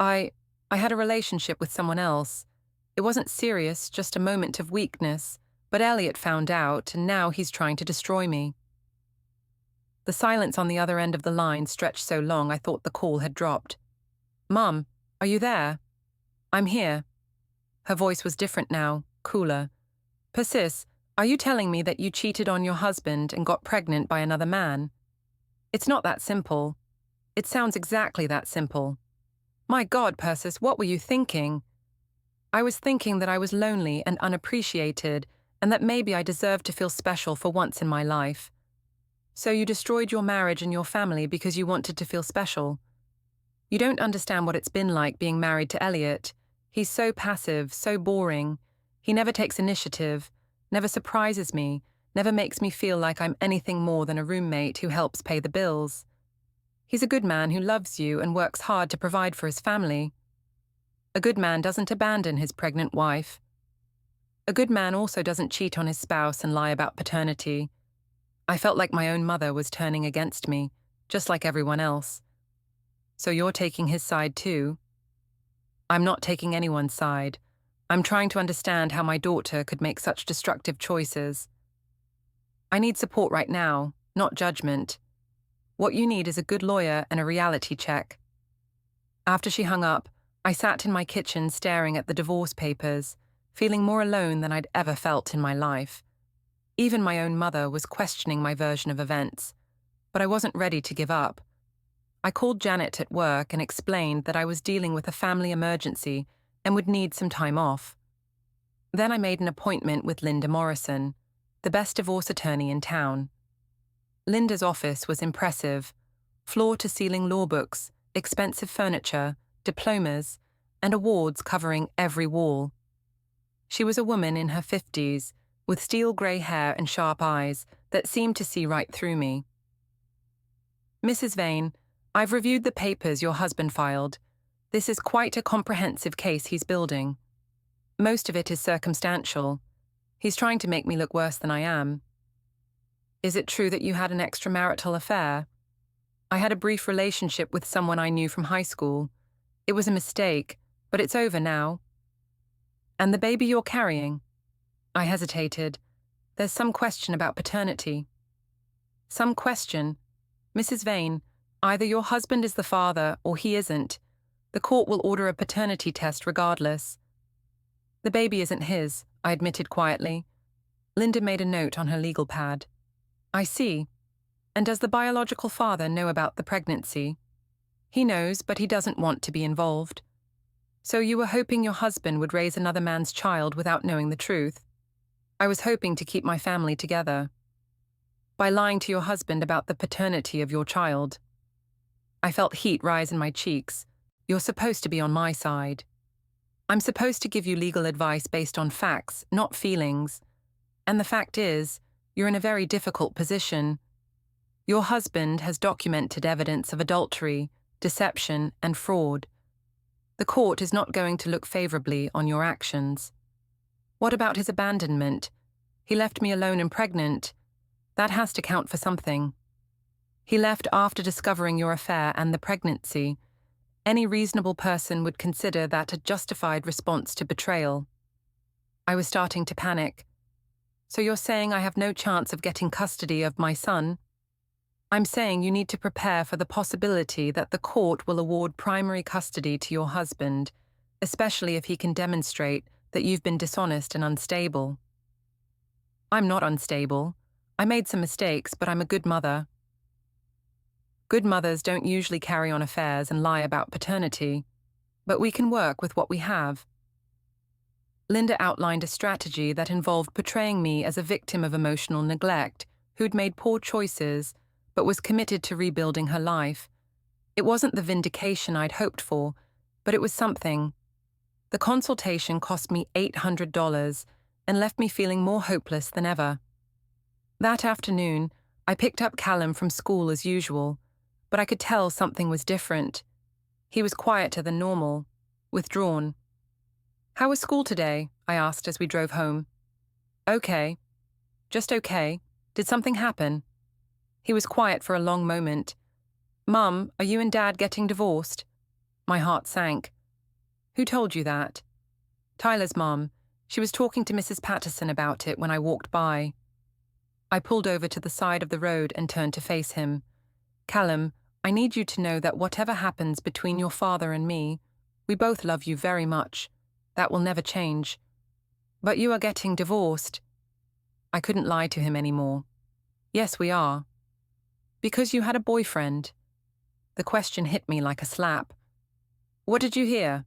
I had a relationship with someone else. It wasn't serious, just a moment of weakness, but Eliot found out, and now he's trying to destroy me. The silence on the other end of the line stretched so long I thought the call had dropped. Mum, are you there? I'm here. Her voice was different now, cooler. Persis, are you telling me that you cheated on your husband and got pregnant by another man? It's not that simple. It sounds exactly that simple. My God, Persis, what were you thinking? I was thinking that I was lonely and unappreciated, and that maybe I deserved to feel special for once in my life. So you destroyed your marriage and your family because you wanted to feel special. You don't understand what it's been like being married to Eliot. He's so passive, so boring. He never takes initiative, never surprises me, never makes me feel like I'm anything more than a roommate who helps pay the bills. He's a good man who loves you and works hard to provide for his family. A good man doesn't abandon his pregnant wife. A good man also doesn't cheat on his spouse and lie about paternity. I felt like my own mother was turning against me, just like everyone else. So you're taking his side too? I'm not taking anyone's side. I'm trying to understand how my daughter could make such destructive choices. I need support right now, not judgment. What you need is a good lawyer and a reality check. After she hung up, I sat in my kitchen staring at the divorce papers, feeling more alone than I'd ever felt in my life. Even my own mother was questioning my version of events, but I wasn't ready to give up. I called Janet at work and explained that I was dealing with a family emergency and would need some time off. Then I made an appointment with Linda Morrison, the best divorce attorney in town. Linda's office was impressive: floor-to-ceiling law books, expensive furniture, diplomas, and awards covering every wall. She was a woman in her 50s, with steel grey hair and sharp eyes that seemed to see right through me. Mrs. Vane, I've reviewed the papers your husband filed. This is quite a comprehensive case he's building. Most of it is circumstantial. He's trying to make me look worse than I am. Is it true that you had an extramarital affair? I had a brief relationship with someone I knew from high school. It was a mistake, but it's over now. And the baby you're carrying? I hesitated. There's some question about paternity. Some question? Mrs. Vane, either your husband is the father or he isn't. The court will order a paternity test regardless. The baby isn't his, I admitted quietly. Linda made a note on her legal pad. I see. And does the biological father know about the pregnancy? He knows, but he doesn't want to be involved. So you were hoping your husband would raise another man's child without knowing the truth? I was hoping to keep my family together. By lying to your husband about the paternity of your child. I felt heat rise in my cheeks. You're supposed to be on my side. I'm supposed to give you legal advice based on facts, not feelings. And the fact is, you're in a very difficult position. Your husband has documented evidence of adultery, deception, and fraud. The court is not going to look favorably on your actions. What about his abandonment? He left me alone and pregnant. That has to count for something. He left after discovering your affair and the pregnancy. Any reasonable person would consider that a justified response to betrayal. I was starting to panic. So you're saying I have no chance of getting custody of my son? I'm saying you need to prepare for the possibility that the court will award primary custody to your husband, especially if he can demonstrate that you've been dishonest and unstable. I'm not unstable. I made some mistakes, but I'm a good mother. Good mothers don't usually carry on affairs and lie about paternity, but we can work with what we have. Linda outlined a strategy that involved portraying me as a victim of emotional neglect who'd made poor choices but was committed to rebuilding her life. It wasn't the vindication I'd hoped for, but it was something. The consultation cost me $800 and left me feeling more hopeless than ever. That afternoon, I picked up Callum from school as usual, but I could tell something was different. He was quieter than normal, withdrawn. "How was school today?" I asked as we drove home. "Okay. Just okay. Did something happen?" He was quiet for a long moment. "Mum, are you and Dad getting divorced?" My heart sank. "Who told you that?" "Tyler's mom. She was talking to Mrs. Patterson about it when I walked by." I pulled over to the side of the road and turned to face him. "Callum, I need you to know that whatever happens between your father and me, we both love you very much. That will never change. But you are getting divorced." I couldn't lie to him anymore. "Yes, we are." "Because you had a boyfriend." The question hit me like a slap. "What did you hear?"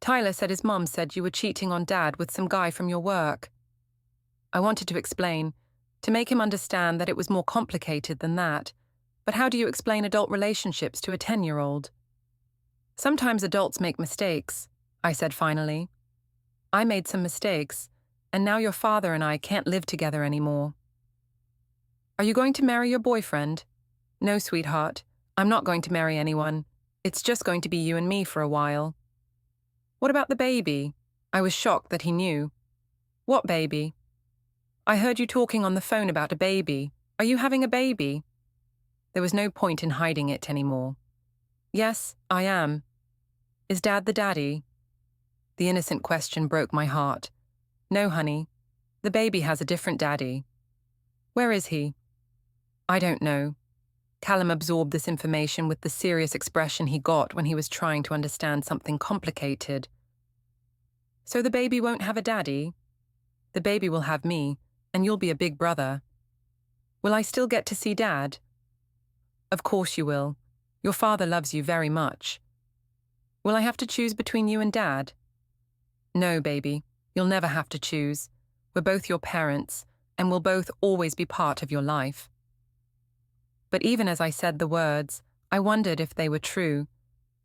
"Tyler said his mum said you were cheating on Dad with some guy from your work." I wanted to explain, to make him understand that it was more complicated than that. But how do you explain adult relationships to a 10-year-old? "Sometimes adults make mistakes," I said finally. "I made some mistakes, and now your father and I can't live together anymore." "Are you going to marry your boyfriend?" "No, sweetheart. I'm not going to marry anyone. It's just going to be you and me for a while." "What about the baby?" I was shocked that he knew. "What baby?" "I heard you talking on the phone about a baby. Are you having a baby?" There was no point in hiding it anymore. "Yes, I am." "Is Dad the daddy?" The innocent question broke my heart. "No, honey. The baby has a different daddy." "Where is he?" "I don't know." Callum absorbed this information with the serious expression he got when he was trying to understand something complicated. "So the baby won't have a daddy?" "The baby will have me, and you'll be a big brother." "Will I still get to see Dad?" "Of course you will. Your father loves you very much." "Will I have to choose between you and Dad?" "No, baby. You'll never have to choose. We're both your parents, and we'll both always be part of your life." But even as I said the words, I wondered if they were true.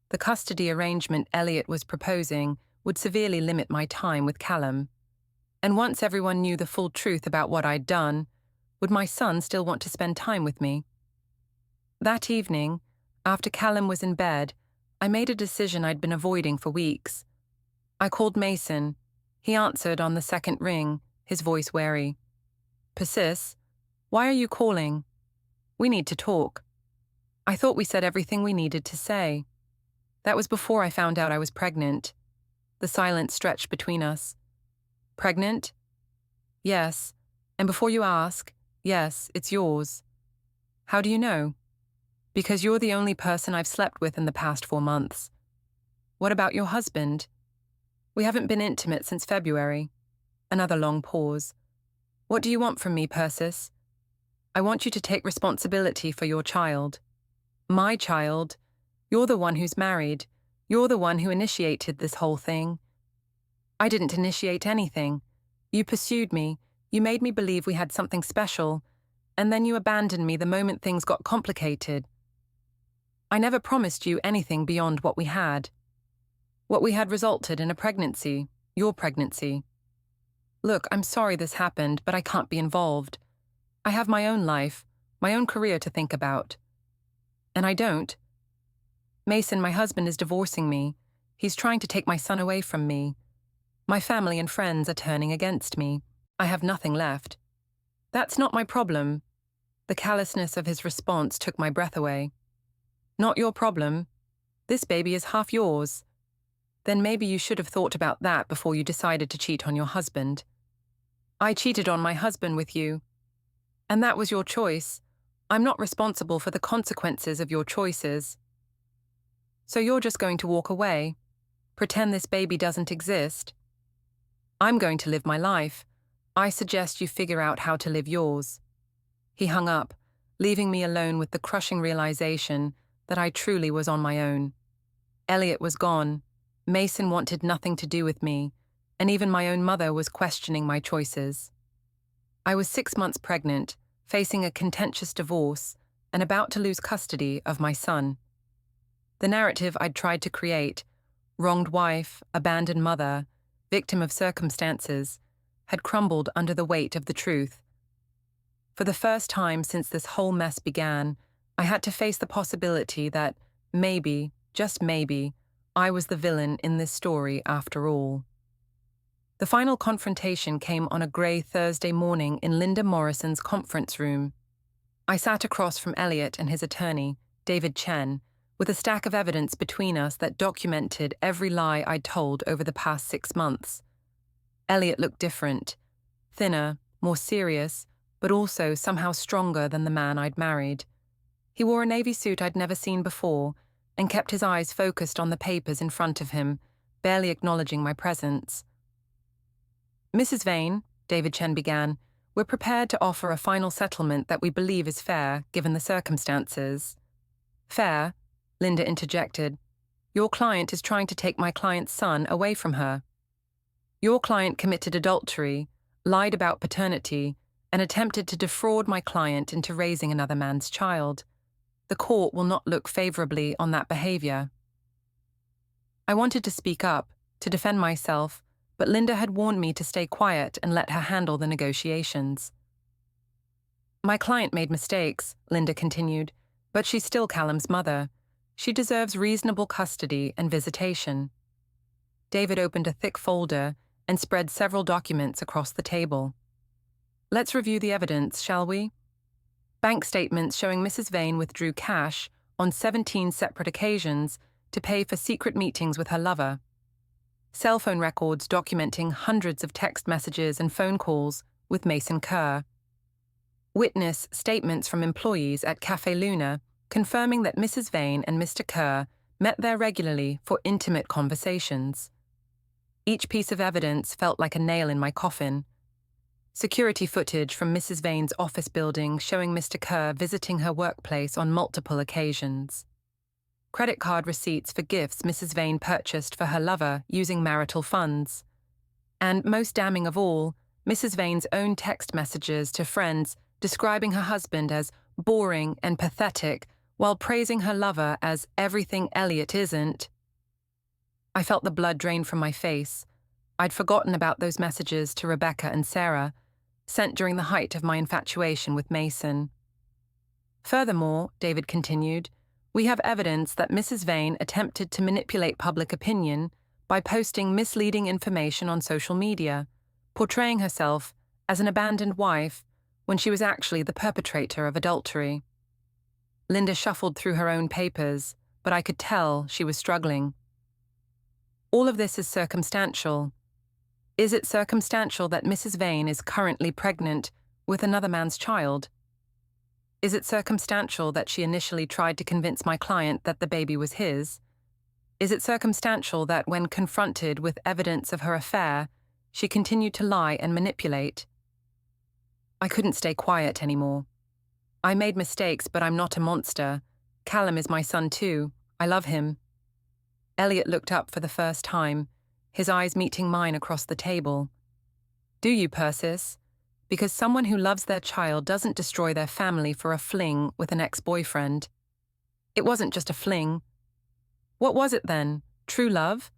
The custody arrangement Eliot was proposing would severely limit my time with Callum. And once everyone knew the full truth about what I'd done, would my son still want to spend time with me? That evening, after Callum was in bed, I made a decision I'd been avoiding for weeks. I called Mason. He answered on the second ring, his voice wary. "Persis, why are you calling?" "We need to talk." "I thought we said everything we needed to say." That was before I found out I was pregnant. The silence stretched between us. "Pregnant?" "Yes. And before you ask, yes, it's yours." "How do you know?" "Because you're the only person I've slept with in the past 4 months." "What about your husband?" "We haven't been intimate since February." Another long pause. "What do you want from me, Persis?" "I want you to take responsibility for your child." "My child? You're the one who's married. You're the one who initiated this whole thing." "I didn't initiate anything. You pursued me. You made me believe we had something special. And then you abandoned me the moment things got complicated. I never promised you anything beyond what we had. What we had resulted in a pregnancy, your pregnancy. Look, I'm sorry this happened, but I can't be involved. I have my own life, my own career to think about." "And I don't." "Mason, my husband is divorcing me. He's trying to take my son away from me. My family and friends are turning against me. I have nothing left." "That's not my problem." The callousness of his response took my breath away. "Not your problem. This baby is half yours." "Then maybe you should have thought about that before you decided to cheat on your husband." "I cheated on my husband with you. And that was your choice. I'm not responsible for the consequences of your choices." "So you're just going to walk away? Pretend this baby doesn't exist?" "I'm going to live my life. I suggest you figure out how to live yours." He hung up, leaving me alone with the crushing realization that I truly was on my own. Eliot was gone. Mason wanted nothing to do with me, and even my own mother was questioning my choices. I was 6 months pregnant, facing a contentious divorce, and about to lose custody of my son. The narrative I'd tried to create, wronged wife, abandoned mother, victim of circumstances, had crumbled under the weight of the truth. For the first time since this whole mess began, I had to face the possibility that maybe, just maybe, I was the villain in this story after all. The final confrontation came on a grey Thursday morning in Linda Morrison's conference room. I sat across from Eliot and his attorney, David Chen, with a stack of evidence between us that documented every lie I'd told over the past 6 months. Eliot looked different, thinner, more serious, but also somehow stronger than the man I'd married. He wore a navy suit I'd never seen before and kept his eyes focused on the papers in front of him, barely acknowledging my presence. "Mrs. Vane," David Chen began, "we're prepared to offer a final settlement that we believe is fair, given the circumstances." "Fair?" Linda interjected. "Your client is trying to take my client's son away from her. Your client committed adultery, lied about paternity, and attempted to defraud my client into raising another man's child. The court will not look favorably on that behavior." I wanted to speak up, to defend myself, but Linda had warned me to stay quiet and let her handle the negotiations. "My client made mistakes," Linda continued, "but she's still Callum's mother. She deserves reasonable custody and visitation." David opened a thick folder and spread several documents across the table. "Let's review the evidence, shall we?" Bank statements showing Mrs. Vane withdrew cash on 17 separate occasions to pay for secret meetings with her lover. Cell phone records documenting hundreds of text messages and phone calls with Mason Kerr. Witness statements from employees at Café Luna confirming that Mrs. Vane and Mr. Kerr met there regularly for intimate conversations. Each piece of evidence felt like a nail in my coffin. Security footage from Mrs. Vane's office building showing Mr. Kerr visiting her workplace on multiple occasions. Credit card receipts for gifts Mrs. Vane purchased for her lover using marital funds. And most damning of all, Mrs. Vane's own text messages to friends describing her husband as boring and pathetic while praising her lover as everything Eliot isn't. I felt the blood drain from my face. I'd forgotten about those messages to Rebecca and Sarah, sent during the height of my infatuation with Mason. Furthermore, David continued, we have evidence that Mrs. Vane attempted to manipulate public opinion by posting misleading information on social media, portraying herself as an abandoned wife when she was actually the perpetrator of adultery. Linda shuffled through her own papers, but I could tell she was struggling. All of this is circumstantial. Is it circumstantial that Mrs. Vane is currently pregnant with another man's child? Is it circumstantial that she initially tried to convince my client that the baby was his? Is it circumstantial that when confronted with evidence of her affair, she continued to lie and manipulate? I couldn't stay quiet anymore. I made mistakes, but I'm not a monster. Callum is my son too. I love him. Eliot looked up for the first time, his eyes meeting mine across the table. Do you, Persis? Because someone who loves their child doesn't destroy their family for a fling with an ex-boyfriend. It wasn't just a fling. What was it then? True love?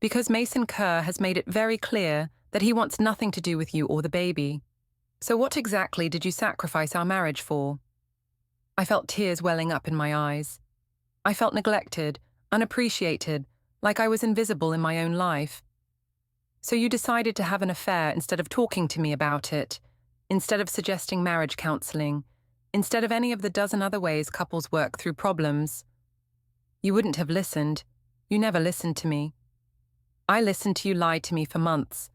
Because Mason Kerr has made it very clear that he wants nothing to do with you or the baby. So what exactly did you sacrifice our marriage for? I felt tears welling up in my eyes. I felt neglected, unappreciated, like I was invisible in my own life. So you decided to have an affair instead of talking to me about it, instead of suggesting marriage counseling, instead of any of the dozen other ways couples work through problems. You wouldn't have listened. You never listened to me. I listened to you lie to me for months.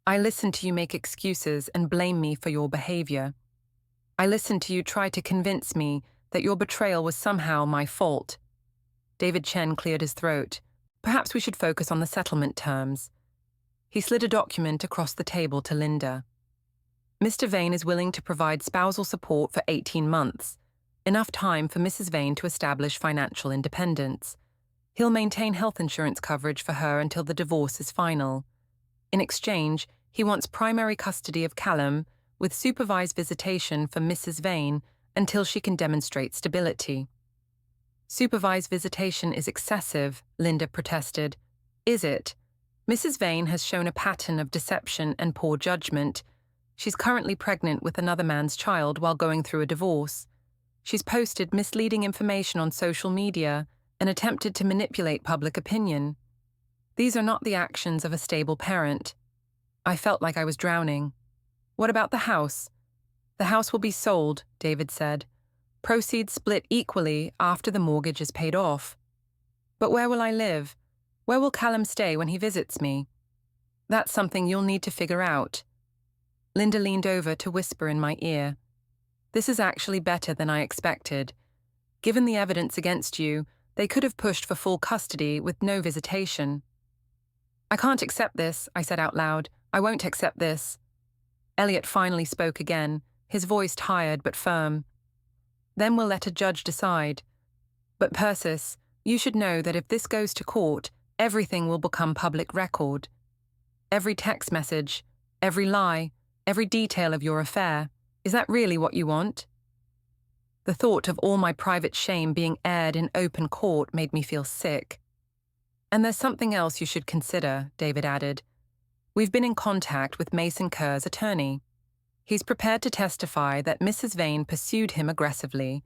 I listened to you make excuses and blame me for your behavior. I listened to you try to convince me that your betrayal was somehow my fault. David Chen cleared his throat. Perhaps we should focus on the settlement terms. He slid a document across the table to Linda. Mr. Vane is willing to provide spousal support for 18 months, enough time for Mrs. Vane to establish financial independence. He'll maintain health insurance coverage for her until the divorce is final. In exchange, he wants primary custody of Callum with supervised visitation for Mrs. Vane until she can demonstrate stability. Supervised visitation is excessive, Linda protested. Is it? Mrs. Vane has shown a pattern of deception and poor judgment. She's currently pregnant with another man's child while going through a divorce. She's posted misleading information on social media and attempted to manipulate public opinion. These are not the actions of a stable parent. I felt like I was drowning. What about the house? The house will be sold, David said. Proceeds split equally after the mortgage is paid off. But where will I live? Where will Callum stay when he visits me? That's something you'll need to figure out. Linda leaned over to whisper in my ear. This is actually better than I expected. Given the evidence against you, they could have pushed for full custody with no visitation. I can't accept this, I said out loud. I won't accept this. Eliot finally spoke again, his voice tired but firm. Then we'll let a judge decide. But Persis, you should know that if this goes to court, everything will become public record. Every text message, every lie, every detail of your affair. Is that really what you want? The thought of all my private shame being aired in open court made me feel sick. And there's something else you should consider, David added. We've been in contact with Mason Kerr's attorney. He's prepared to testify that Mrs. Vane pursued him aggressively,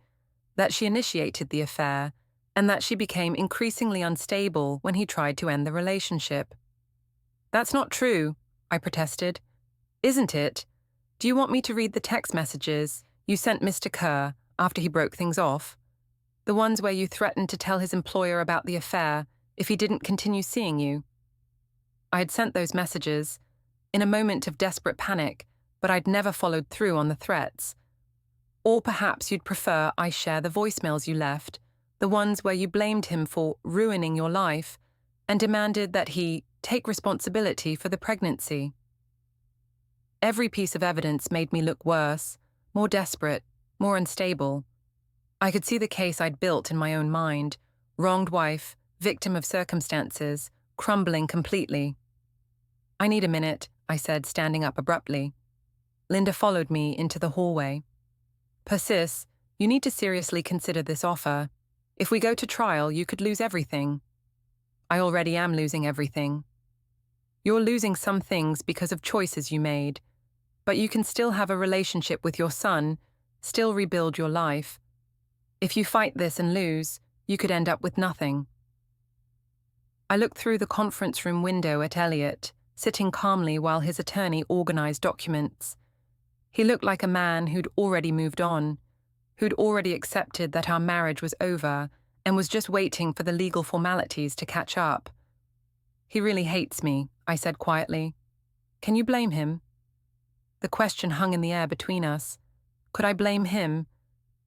that she initiated the affair, and that she became increasingly unstable when he tried to end the relationship. That's not true, I protested. Isn't it? Do you want me to read the text messages you sent Mr. Kerr after he broke things off? The ones where you threatened to tell his employer about the affair if he didn't continue seeing you? I had sent those messages in a moment of desperate panic, but I'd never followed through on the threats. Or perhaps you'd prefer I share the voicemails you left, the ones where you blamed him for ruining your life and demanded that he take responsibility for the pregnancy. Every piece of evidence made me look worse, more desperate, more unstable. I could see the case I'd built in my own mind, wronged wife, victim of circumstances, crumbling completely. I need a minute, I said, standing up abruptly. Linda followed me into the hallway. Persis, you need to seriously consider this offer. If we go to trial, you could lose everything. I already am losing everything. You're losing some things because of choices you made, but you can still have a relationship with your son, still rebuild your life. If you fight this and lose, you could end up with nothing. I looked through the conference room window at Eliot, sitting calmly while his attorney organized documents. He looked like a man who'd already moved on, who'd already accepted that our marriage was over and was just waiting for the legal formalities to catch up. He really hates me, I said quietly. Can you blame him? The question hung in the air between us. Could I blame him?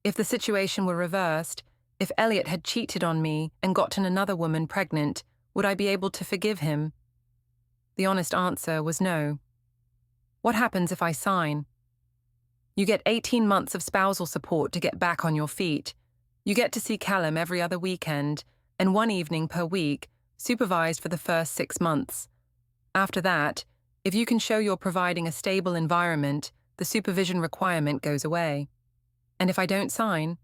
If the situation were reversed, if Eliot had cheated on me and gotten another woman pregnant, would I be able to forgive him? The honest answer was no. What happens if I sign? You get 18 months of spousal support to get back on your feet. You get to see Callum every other weekend and one evening per week, supervised for the first 6 months. After that, if you can show you're providing a stable environment, the supervision requirement goes away. And if I don't sign?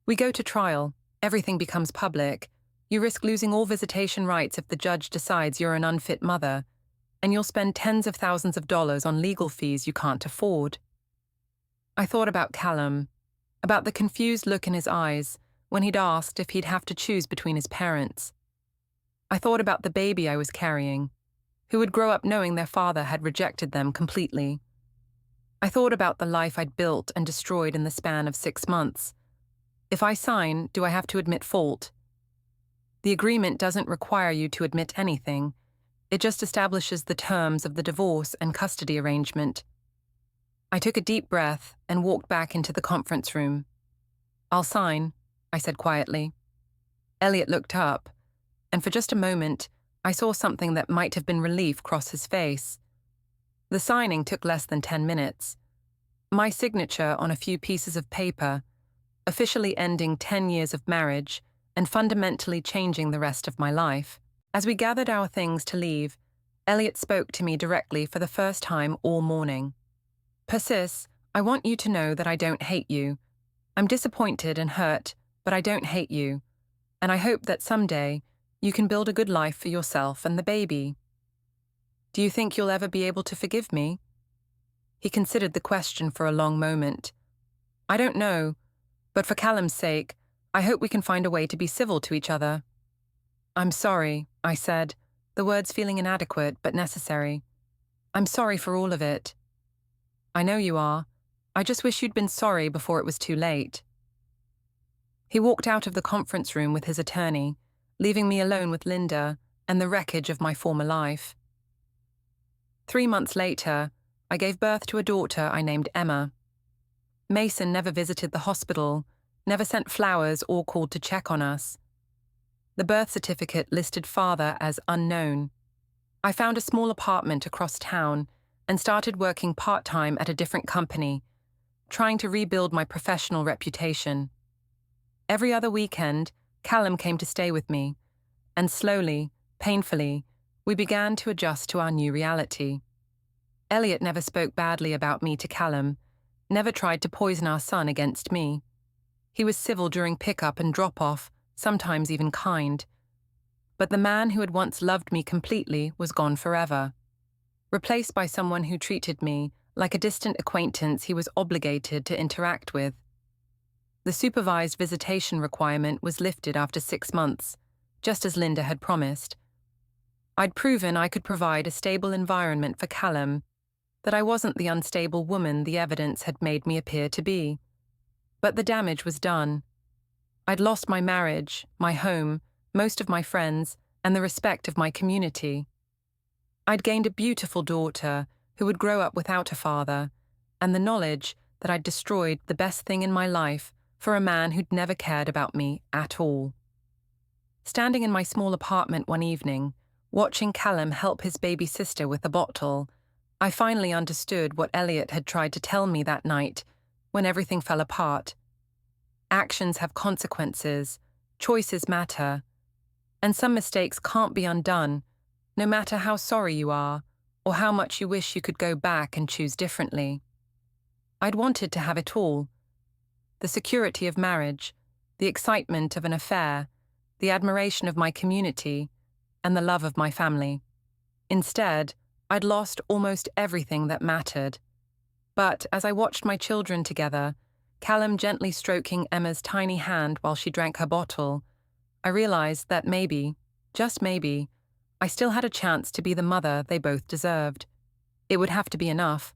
We go to trial, everything becomes public. You risk losing all visitation rights if the judge decides you're an unfit mother, and you'll spend tens of thousands of dollars on legal fees you can't afford. I thought about Callum, about the confused look in his eyes when he'd asked if he'd have to choose between his parents. I thought about the baby I was carrying, who would grow up knowing their father had rejected them completely. I thought about the life I'd built and destroyed in the span of 6 months. If I sign, do I have to admit fault? The agreement doesn't require you to admit anything. It just establishes the terms of the divorce and custody arrangement. I took a deep breath and walked back into the conference room. I'll sign, I said quietly. Eliot looked up, and for just a moment, I saw something that might have been relief cross his face. The signing took less than 10 minutes. My signature on a few pieces of paper, officially ending 10 years of marriage and fundamentally changing the rest of my life. As we gathered our things to leave, Eliot spoke to me directly for the first time all morning. Persis, I want you to know that I don't hate you. I'm disappointed and hurt, but I don't hate you. And I hope that someday you can build a good life for yourself and the baby. Do you think you'll ever be able to forgive me? He considered the question for a long moment. I don't know, but for Callum's sake, I hope we can find a way to be civil to each other. I'm sorry, I said, the words feeling inadequate but necessary. I'm sorry for all of it. I know you are. I just wish you'd been sorry before it was too late. He walked out of the conference room with his attorney, leaving me alone with Linda and the wreckage of my former life. 3 months later, I gave birth to a daughter I named Emma. Mason never visited the hospital, never sent flowers or called to check on us. The birth certificate listed father as unknown. I found a small apartment across town and started working part-time at a different company, trying to rebuild my professional reputation. Every other weekend, Callum came to stay with me, and slowly, painfully, we began to adjust to our new reality. Eliot never spoke badly about me to Callum, never tried to poison our son against me. He was civil during pick-up and drop-off, sometimes even kind. But the man who had once loved me completely was gone forever, replaced by someone who treated me like a distant acquaintance he was obligated to interact with. The supervised visitation requirement was lifted after 6 months, just as Linda had promised. I'd proven I could provide a stable environment for Callum, that I wasn't the unstable woman the evidence had made me appear to be. But the damage was done. I'd lost my marriage, my home, most of my friends, and the respect of my community. I'd gained a beautiful daughter who would grow up without a father, and the knowledge that I'd destroyed the best thing in my life for a man who'd never cared about me at all. Standing in my small apartment one evening, watching Callum help his baby sister with a bottle, I finally understood what Eliot had tried to tell me that night when everything fell apart. Actions have consequences, choices matter, and some mistakes can't be undone, no matter how sorry you are or how much you wish you could go back and choose differently. I'd wanted to have it all: the security of marriage, the excitement of an affair, the admiration of my community, and the love of my family. Instead, I'd lost almost everything that mattered. But as I watched my children together, Callum gently stroking Emma's tiny hand while she drank her bottle, I realized that maybe, just maybe, I still had a chance to be the mother they both deserved. It would have to be enough,